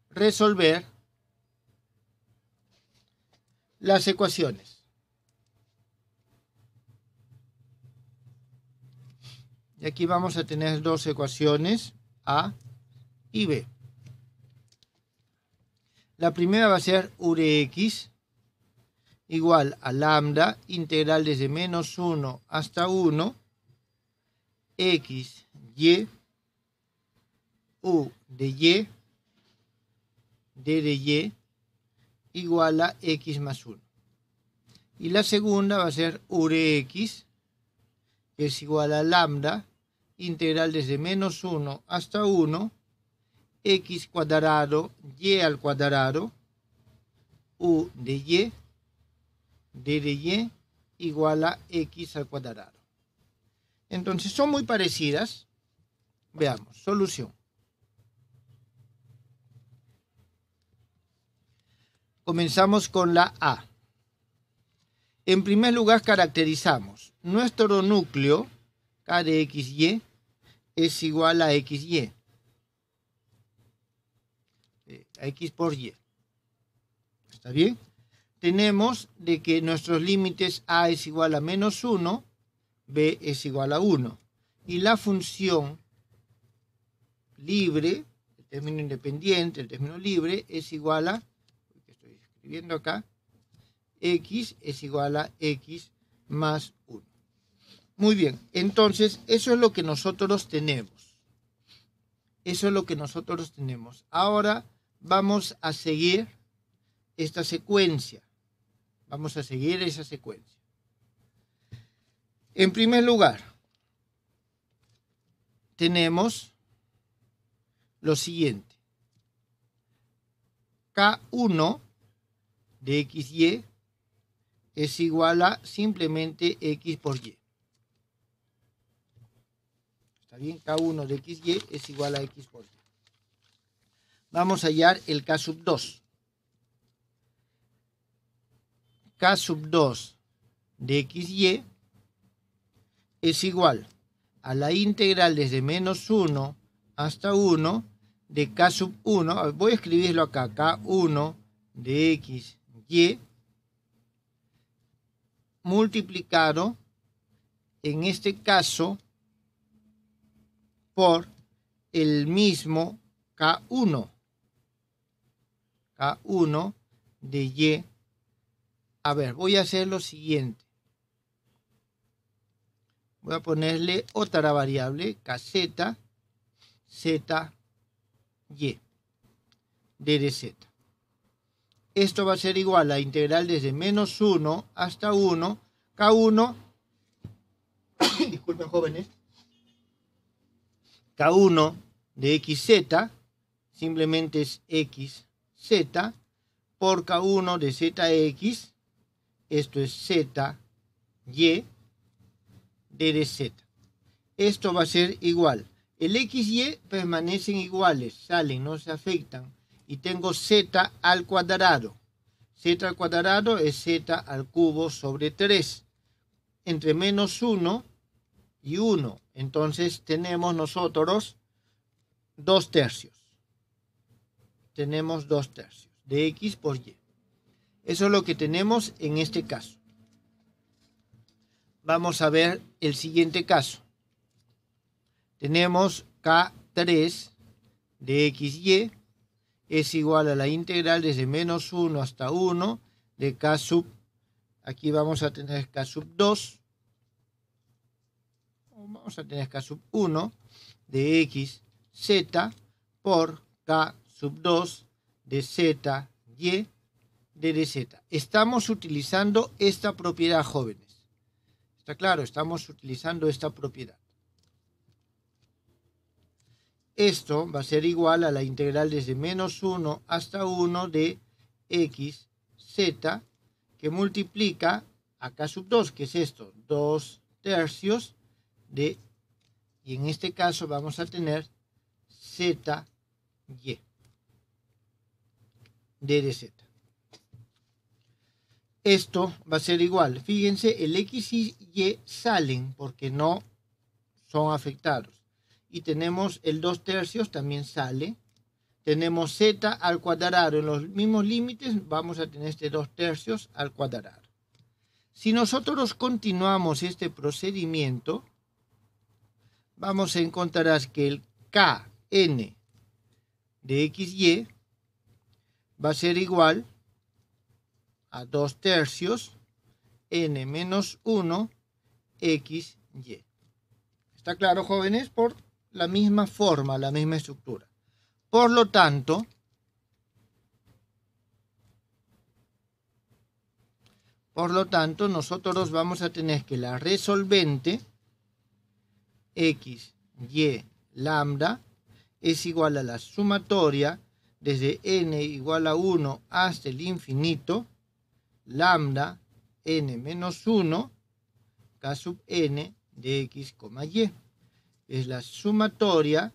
Resolver las ecuaciones. Y aquí vamos a tener dos ecuaciones, A y B. La primera va a ser u de x igual a lambda, integral desde menos 1 hasta 1, x, y, u de y, d de y, igual a x más 1. Y la segunda va a ser u de x, que es igual a lambda, integral desde menos 1 hasta 1, x cuadrado, y al cuadrado, u de y, d de y, igual a x al cuadrado. Entonces son muy parecidas. Veamos, solución. Comenzamos con la A. En primer lugar caracterizamos nuestro núcleo, K de XY, es igual a XY. A X por Y. ¿Está bien? Tenemos de que nuestros límites A es igual a menos 1, B es igual a 1. Y la función libre, el término independiente, el término libre, es igual a, que estoy escribiendo acá, X es igual a X más 1. Muy bien, entonces eso es lo que nosotros tenemos. Eso es lo que nosotros tenemos. Ahora vamos a seguir esta secuencia. Vamos a seguir esa secuencia. En primer lugar, tenemos lo siguiente. K1 de XY es igual a simplemente X por Y. ¿Está bien? K1 de XY es igual a X por Y. Vamos a hallar el K sub 2. K sub 2 de XY es igual a la integral desde menos 1 hasta 1 de K sub 1. Voy a escribirlo acá. K1 de XY multiplicado, en este caso, por el mismo K1. K1 de Y. A ver, voy a hacer lo siguiente. Voy a ponerle otra variable, KZ, Z, Y, D de Z. Esto va a ser igual a la integral desde menos 1 hasta 1, K1, disculpen jóvenes, K1 de XZ, simplemente es XZ, por K1 de ZX, esto es ZY, D de Z. Esto va a ser igual. El X y Y permanecen iguales, salen, no se afectan. Y tengo Z al cuadrado. Z al cuadrado es Z al cubo sobre 3. Entre menos 1 y 1. Entonces tenemos nosotros 2 tercios. Tenemos 2 tercios de X por Y. Eso es lo que tenemos en este caso. Vamos a ver el siguiente caso. Tenemos K3 de XY es igual a la integral desde menos 1 hasta 1 de K sub, aquí vamos a tener K sub 2, vamos a tener K sub 1 de XZ por K sub 2 de ZY de Z. Estamos utilizando esta propiedad, jóvenes. Está claro, estamos utilizando esta propiedad. Esto va a ser igual a la integral desde menos 1 hasta 1 de XZ, que multiplica a K sub 2, que es esto, 2 tercios de, y en este caso vamos a tener ZY de Z. Esto va a ser igual, fíjense, el X y Y salen porque no son afectados. Y tenemos el 2 tercios, también sale. Tenemos Z al cuadrado. En los mismos límites vamos a tener este 2 tercios al cuadrado. Si nosotros continuamos este procedimiento, vamos a encontrar que el Kn de XY va a ser igual a 2 tercios n menos 1 XY. ¿Está claro, jóvenes? Por la misma forma, la misma estructura. Por lo tanto, nosotros vamos a tener que la resolvente x, y, lambda es igual a la sumatoria desde n igual a 1 hasta el infinito, lambda n menos 1, k sub n de x, y. Es la sumatoria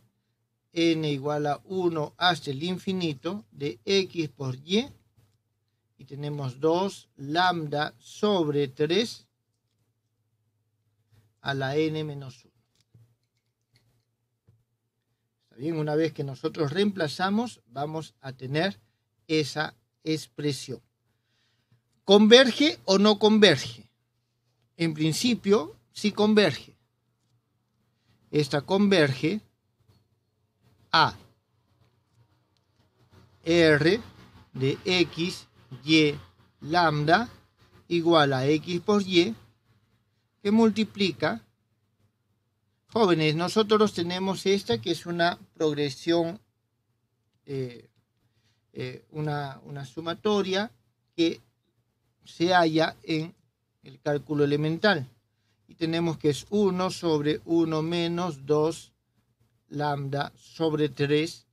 n igual a 1 hasta el infinito de x por y. Y tenemos 2 lambda sobre 3 a la n menos 1. ¿Está bien? Una vez que nosotros reemplazamos, vamos a tener esa expresión. ¿Converge o no converge? En principio, sí converge. Esta converge a R de x, y, lambda igual a x por y, que multiplica Jóvenes, nosotros tenemos esta que es una progresión, una sumatoria que se halla en el cálculo elemental. Y tenemos que es 1 sobre 1 menos 2 lambda sobre 3,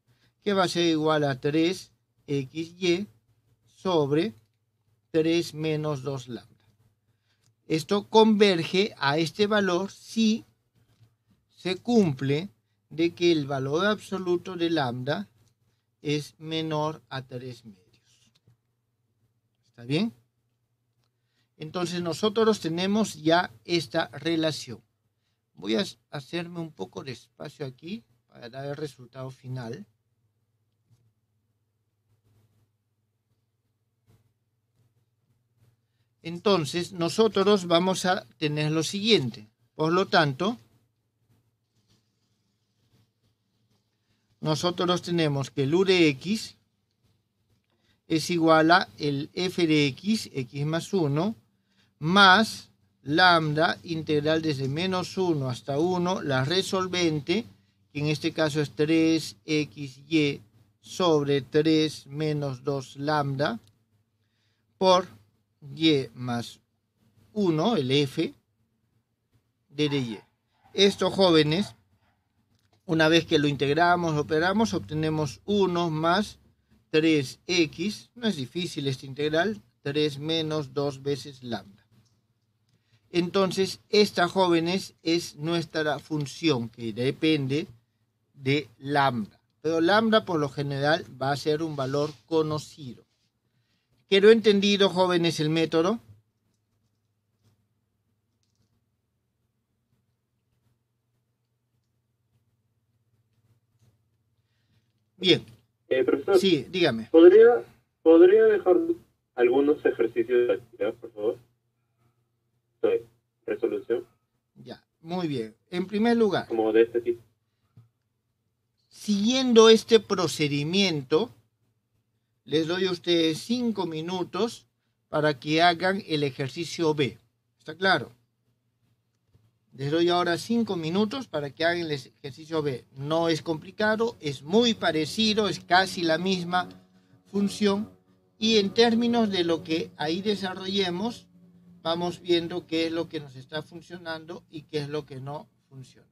que va a ser igual a 3xy sobre 3 menos 2 lambda. Esto converge a este valor si se cumple de que el valor absoluto de lambda es menor a 3 medios. ¿Está bien? Entonces nosotros tenemos ya esta relación. Voy a hacerme un poco de espacio aquí para dar el resultado final. Entonces nosotros vamos a tener lo siguiente. Por lo tanto, nosotros tenemos que el u de x es igual a el f de x, x más 1, más lambda integral desde menos 1 hasta 1, la resolvente, que en este caso es 3xy sobre 3 menos 2 lambda, por y más 1, el f de dy. Esto, jóvenes, una vez que lo integramos, operamos, obtenemos 1 más 3x, no es difícil esta integral, 3 menos 2 veces lambda. Entonces, esta, jóvenes, es nuestra función que depende de lambda. Pero lambda, por lo general, va a ser un valor conocido. ¿Quedó entendido, jóvenes, el método? Bien. Profesor, Sí, dígame. ¿podría dejar algunos ejercicios de actividad, por favor? Resolución. Ya, muy bien. En primer lugar, Como de este tipo. siguiendo este procedimiento, les doy a ustedes 5 minutos para que hagan el ejercicio B. ¿Está claro? Les doy ahora 5 minutos para que hagan el ejercicio B. No es complicado, es muy parecido, es casi la misma función. Y en términos de lo que ahí desarrollemos, vamos viendo qué es lo que nos está funcionando y qué es lo que no funciona.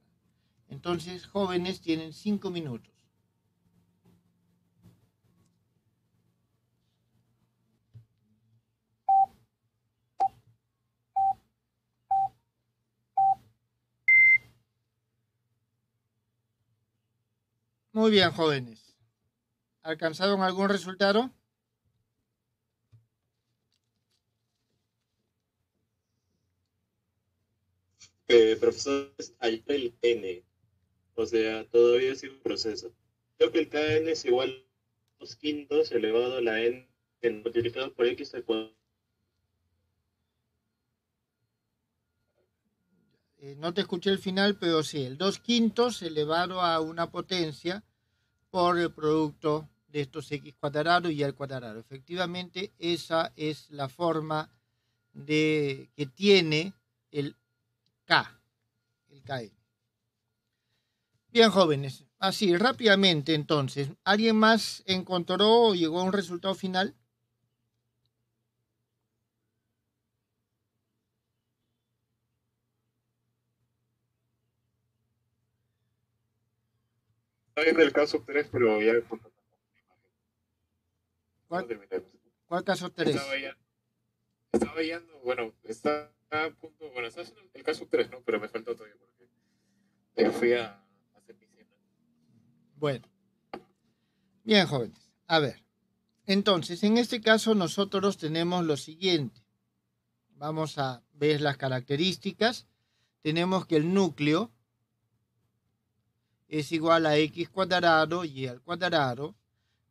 Entonces, jóvenes, tienen 5 minutos. Muy bien, jóvenes. ¿Alcanzaron algún resultado? Profesor, hay el n. O sea, todavía sigue un proceso. Creo que el kn es igual a 2 quintos elevado a la n multiplicado por x al cuadrado. No te escuché el final, pero sí, el 2 quintos elevado a una potencia por el producto de estos x cuadrado y al cuadrado. Efectivamente, esa es la forma que tiene el K, el KN. Bien, jóvenes, así rápidamente entonces, ¿alguien más encontró o llegó a un resultado final? Está viendo el caso 3, pero ya ¿Cuál caso 3? Estaba yendo, bueno, está a punto, bueno, está haciendo el caso 3, ¿no? Pero me faltó todavía porque fui a hacer mi cena. Bueno, bien, jóvenes, a ver, entonces, en este caso nosotros tenemos lo siguiente. Vamos a ver las características. Tenemos que el núcleo es igual a x cuadrado y al cuadrado.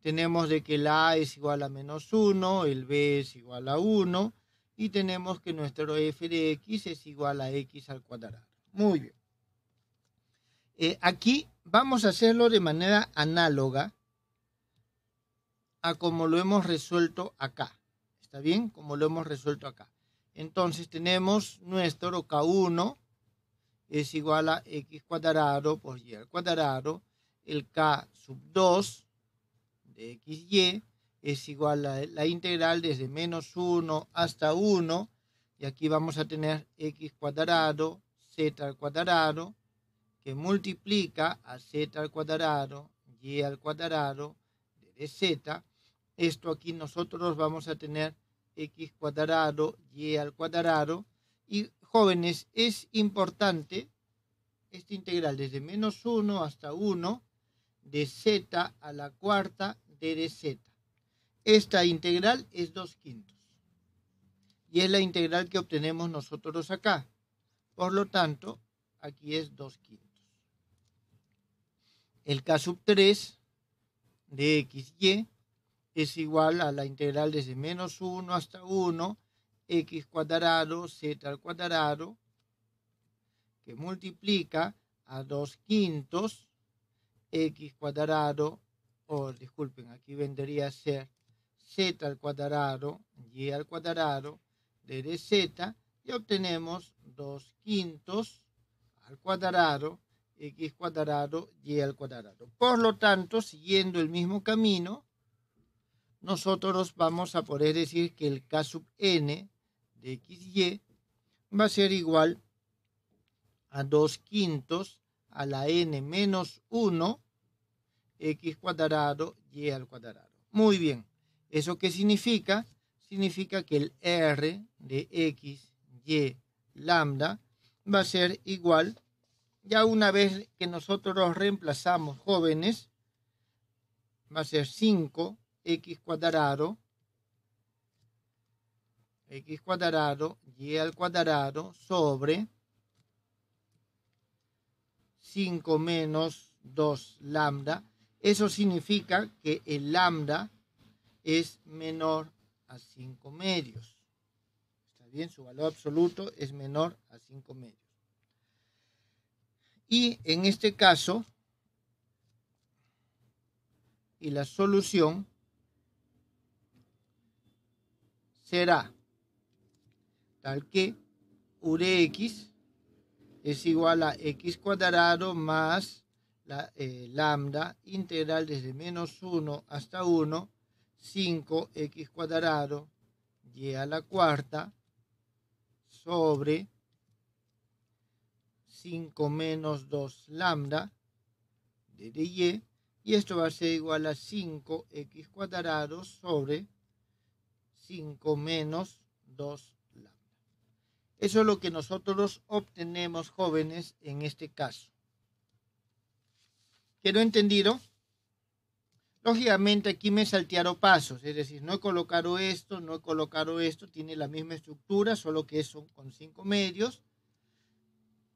Tenemos de que el a es igual a menos 1, el b es igual a 1 y tenemos que nuestro f de x es igual a x al cuadrado. Muy bien. Aquí vamos a hacerlo de manera análoga a como lo hemos resuelto acá. ¿Está bien? Como lo hemos resuelto acá. Entonces tenemos nuestro K1 es igual a x cuadrado por y al cuadrado. El k sub 2 de xy es igual a la integral desde menos 1 hasta 1. Y aquí vamos a tener x cuadrado, z al cuadrado, que multiplica a z al cuadrado, y al cuadrado de z. Esto aquí nosotros vamos a tener x cuadrado, y al cuadrado. Y jóvenes, es importante esta integral desde menos 1 hasta 1 de z a la cuarta de dz. Esta integral es 2/5. Y es la integral que obtenemos nosotros acá. Por lo tanto, aquí es 2/5. El k sub 3 de xy es igual a la integral desde menos 1 hasta 1, x cuadrado, z al cuadrado, que multiplica a 2/5 x cuadrado, o disculpen, aquí vendría a ser z al cuadrado, y al cuadrado, de dz, y obtenemos 2/5 al cuadrado, x cuadrado, y al cuadrado. Por lo tanto, siguiendo el mismo camino, nosotros vamos a poder decir que el k sub n de xy va a ser igual a 2/5 a la n menos 1 x cuadrado y al cuadrado. Muy bien. ¿Eso qué significa? Significa que el r de x, y, lambda va a ser igual, ya una vez que nosotros reemplazamos, jóvenes, va a ser 5 x cuadrado, y al cuadrado sobre 5 menos 2 lambda. Eso significa que el lambda es menor a 5 medios. ¿Está bien? Su valor absoluto es menor a 5 medios. Y en este caso, y la solución será tal que u de x es igual a x cuadrado más la lambda integral desde menos 1 hasta 1, 5x cuadrado y a la cuarta sobre 5 menos 2 lambda de dy, y esto va a ser igual a 5x cuadrado sobre 5 menos 2 lambda. Eso es lo que nosotros obtenemos, jóvenes, en este caso. ¿Quedó entendido? Lógicamente aquí me saltearon pasos, es decir, no he colocado esto, tiene la misma estructura, solo que son con 5 medios.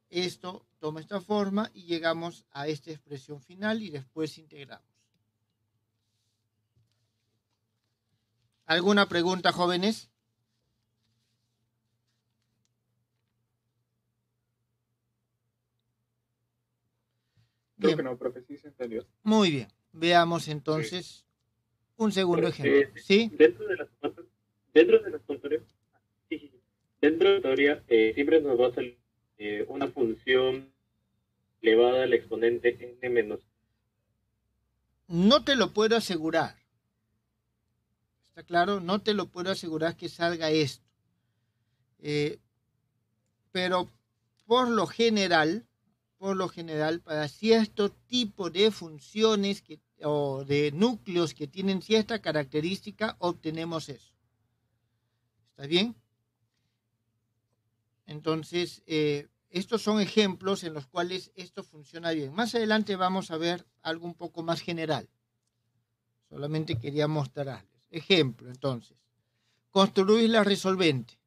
Esto toma esta forma y llegamos a esta expresión final y después integramos. ¿Alguna pregunta, jóvenes? Creo que no, profe, sí se entendió. Muy bien. Veamos entonces un segundo ejemplo. ¿Sí? Dentro de la teoría siempre nos va a salir una función elevada al exponente n menos. No te lo puedo asegurar. ¿Está claro? No te lo puedo asegurar que salga esto. Pero por lo general, para cierto tipo de funciones o de núcleos que tienen cierta característica, obtenemos eso. ¿Está bien? Entonces, estos son ejemplos en los cuales esto funciona bien. Más adelante vamos a ver algo un poco más general. Solamente quería mostrarles. Ejemplo, entonces. Construir la resolvente.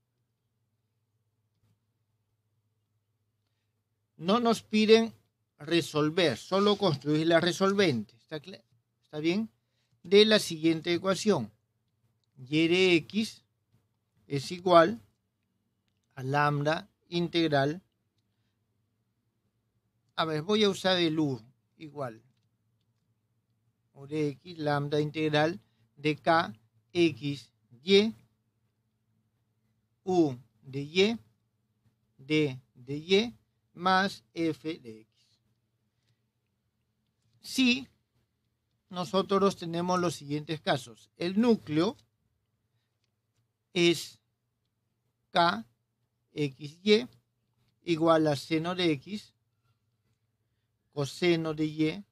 No nos piden resolver, solo construir la resolvente. ¿Está bien? De la siguiente ecuación. Y de x es igual a lambda integral. A ver, voy a usar el u igual. U de x, lambda integral de k, x, y, u de y, d de y, más f de x. Si nosotros tenemos los siguientes casos. El núcleo es k xy igual a seno de x coseno de y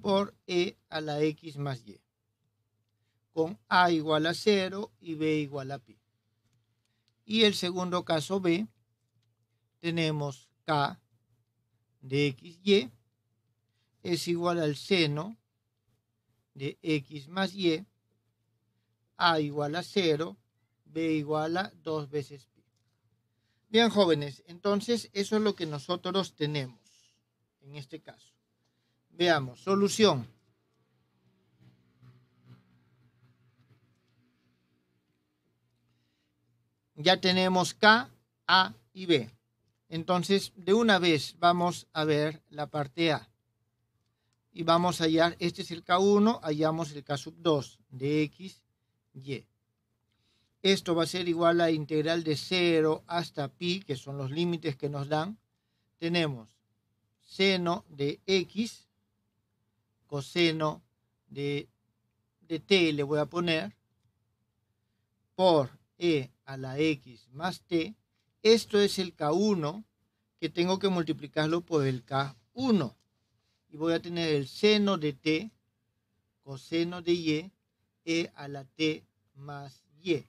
por e a la x más y, con a igual a 0 y b igual a pi. Y el segundo caso b, tenemos k de xy es igual al seno de x más y, a igual a 0, b igual a 2 veces pi. Bien, jóvenes, entonces eso es lo que nosotros tenemos en este caso. Veamos, solución. Ya tenemos K, A y B. Entonces, de una vez vamos a ver la parte A. Y vamos a hallar, este es el K1, hallamos el K sub 2 de X, Y. Esto va a ser igual a integral de 0 hasta pi, que son los límites que nos dan. Tenemos seno de X, coseno de t, le voy a poner, por e a la x más t. Esto es el K1, que tengo que multiplicarlo por el K1. Y voy a tener el seno de t, coseno de y, e a la t más y,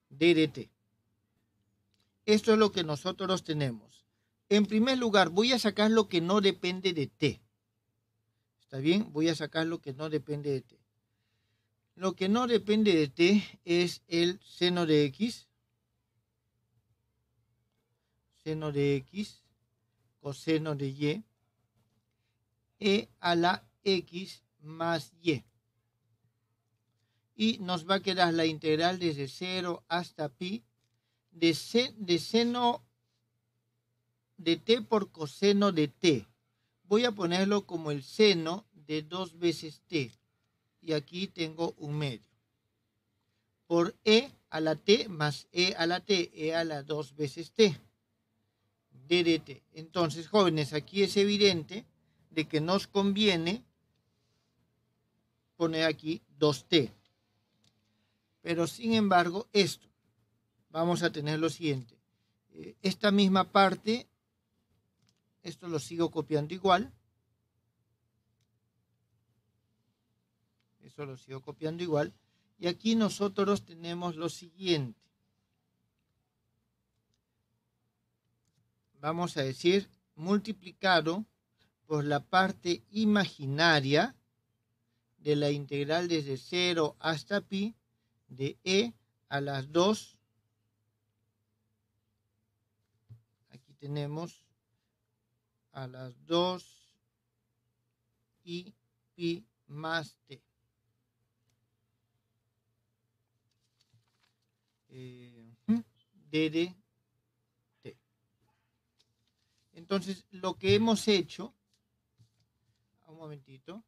d de t. Esto es lo que nosotros tenemos. En primer lugar, voy a sacar lo que no depende de t. ¿Está bien? Voy a sacar lo que no depende de t. Lo que no depende de t es el seno de x, coseno de y, e a la x más y. Y nos va a quedar la integral desde 0 hasta pi de seno de t por coseno de t. Voy a ponerlo como el seno de 2 veces t. Y aquí tengo un medio. Por e a la t más e a la t, e a la 2 veces t, d de t. Entonces, jóvenes, aquí es evidente de que nos conviene poner aquí 2t. Pero, sin embargo, esto, vamos a tener lo siguiente. Esta misma parte, esto lo sigo copiando igual. Eso lo sigo copiando igual. Y aquí nosotros tenemos lo siguiente. Vamos a decir multiplicado por la parte imaginaria de la integral desde 0 hasta pi de e a las 2. Aquí tenemos a las 2 y pi más t. D de t. Entonces, lo que hemos hecho, un momentito,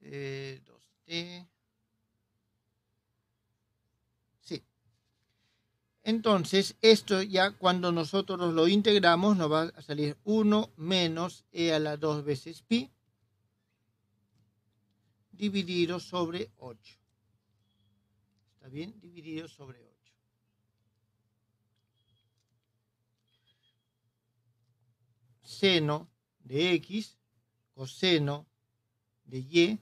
eh, 2t, sí. Entonces, esto ya cuando nosotros lo integramos nos va a salir 1 menos e a la 2 veces pi dividido sobre 8. ¿Está bien? Dividido sobre 8. Seno de x, coseno de y,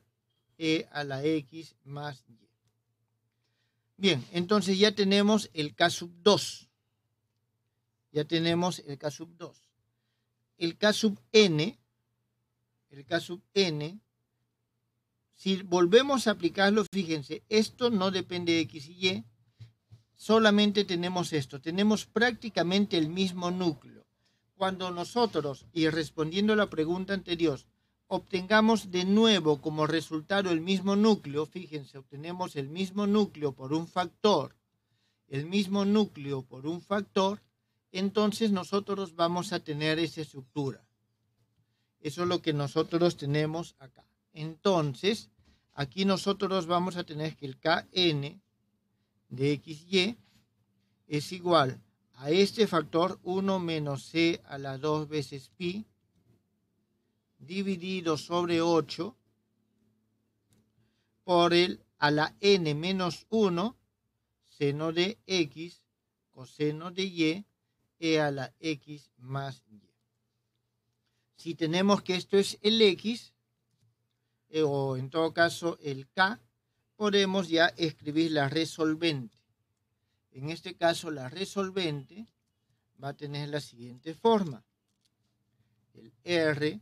e a la x más y. Bien, entonces ya tenemos el K sub 2. Ya tenemos el K sub 2. El K sub n, si volvemos a aplicarlo, fíjense, esto no depende de x y y, solamente tenemos esto, tenemos prácticamente el mismo núcleo. Cuando nosotros, y respondiendo a la pregunta anterior, obtengamos de nuevo como resultado el mismo núcleo, fíjense, obtenemos el mismo núcleo por un factor, entonces nosotros vamos a tener esa estructura. Eso es lo que nosotros tenemos acá. Entonces, aquí nosotros vamos a tener que el Kn de XY es igual a este factor 1 menos c a la 2 veces pi dividido sobre 8 por el a la n menos 1 seno de x coseno de y e a la x más y. Si tenemos que esto es el x, o en todo caso el k, podemos ya escribir la resolvente. En este caso la resolvente va a tener la siguiente forma. El r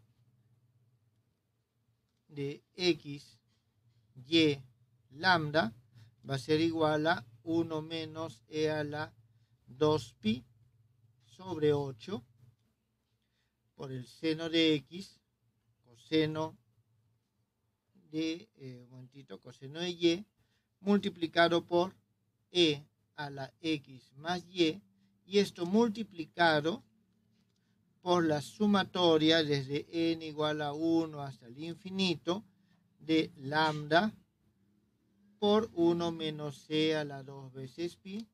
de x, y, lambda va a ser igual a 1 menos e a la 2pi sobre 8 por el seno de x, coseno de, coseno de y, multiplicado por e a la x más y esto multiplicado por la sumatoria desde n igual a 1 hasta el infinito de lambda por 1 menos c a la 2 veces pi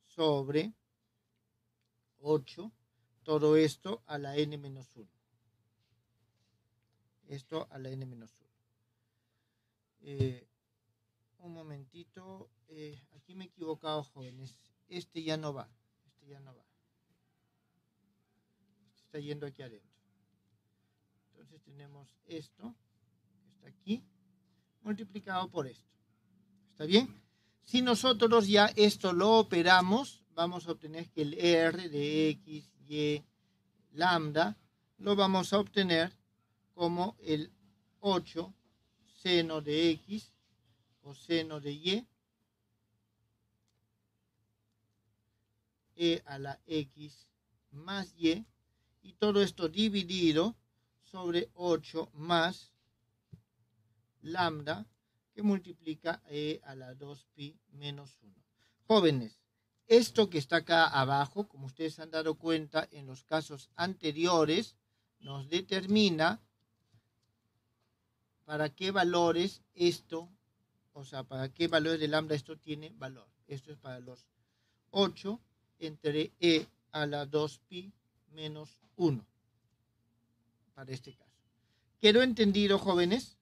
sobre 8, todo esto a la n menos 1. Esto a la n menos 1. Un momentito, aquí me he equivocado, jóvenes. Este ya no va, este ya no va. Este está yendo aquí adentro. Entonces tenemos esto, que está aquí, multiplicado por esto. ¿Está bien? Si nosotros ya esto lo operamos, vamos a obtener que el r de x, y, lambda, lo vamos a obtener como el 8 seno de x coseno de y e a la x más y todo esto dividido sobre 8 más lambda que multiplica e a la 2pi menos 1. Jóvenes, esto que está acá abajo, como ustedes se han dado cuenta en los casos anteriores, nos determina para qué valores esto, o sea, para qué valores de lambda esto tiene valor. Esto es para los 8 entre e a la 2pi menos 1, para este caso. ¿Quedó entendido, jóvenes?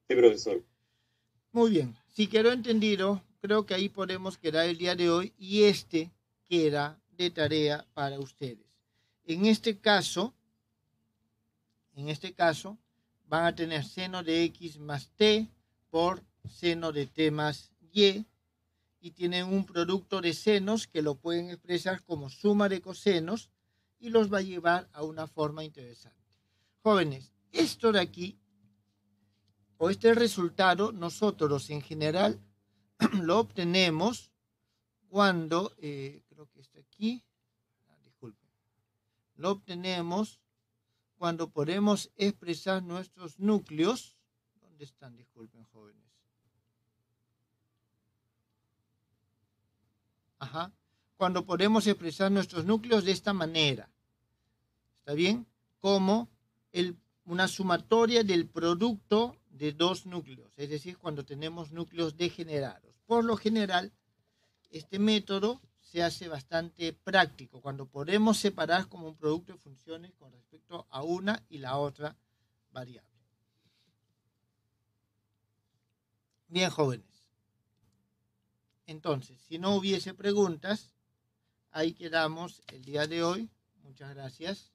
Sí, profesor. Muy bien. Si quedó entendido, creo que ahí podemos quedar el día de hoy y este queda de tarea para ustedes. En este caso, van a tener seno de x más t por seno de t más y tienen un producto de senos que lo pueden expresar como suma de cosenos y los va a llevar a una forma interesante. Jóvenes, esto de aquí, o este resultado, nosotros en general lo obtenemos cuando, creo que está aquí, disculpen, lo obtenemos cuando podemos expresar nuestros núcleos. ¿Dónde están? Disculpen, jóvenes. Cuando podemos expresar nuestros núcleos de esta manera. ¿Está bien? Como una sumatoria del producto de dos núcleos, es decir, cuando tenemos núcleos degenerados. Por lo general, este método se hace bastante práctico, cuando podemos separar como un producto de funciones con respecto a una y la otra variable. Bien, jóvenes. Entonces, si no hubiese preguntas, ahí quedamos el día de hoy. Muchas gracias.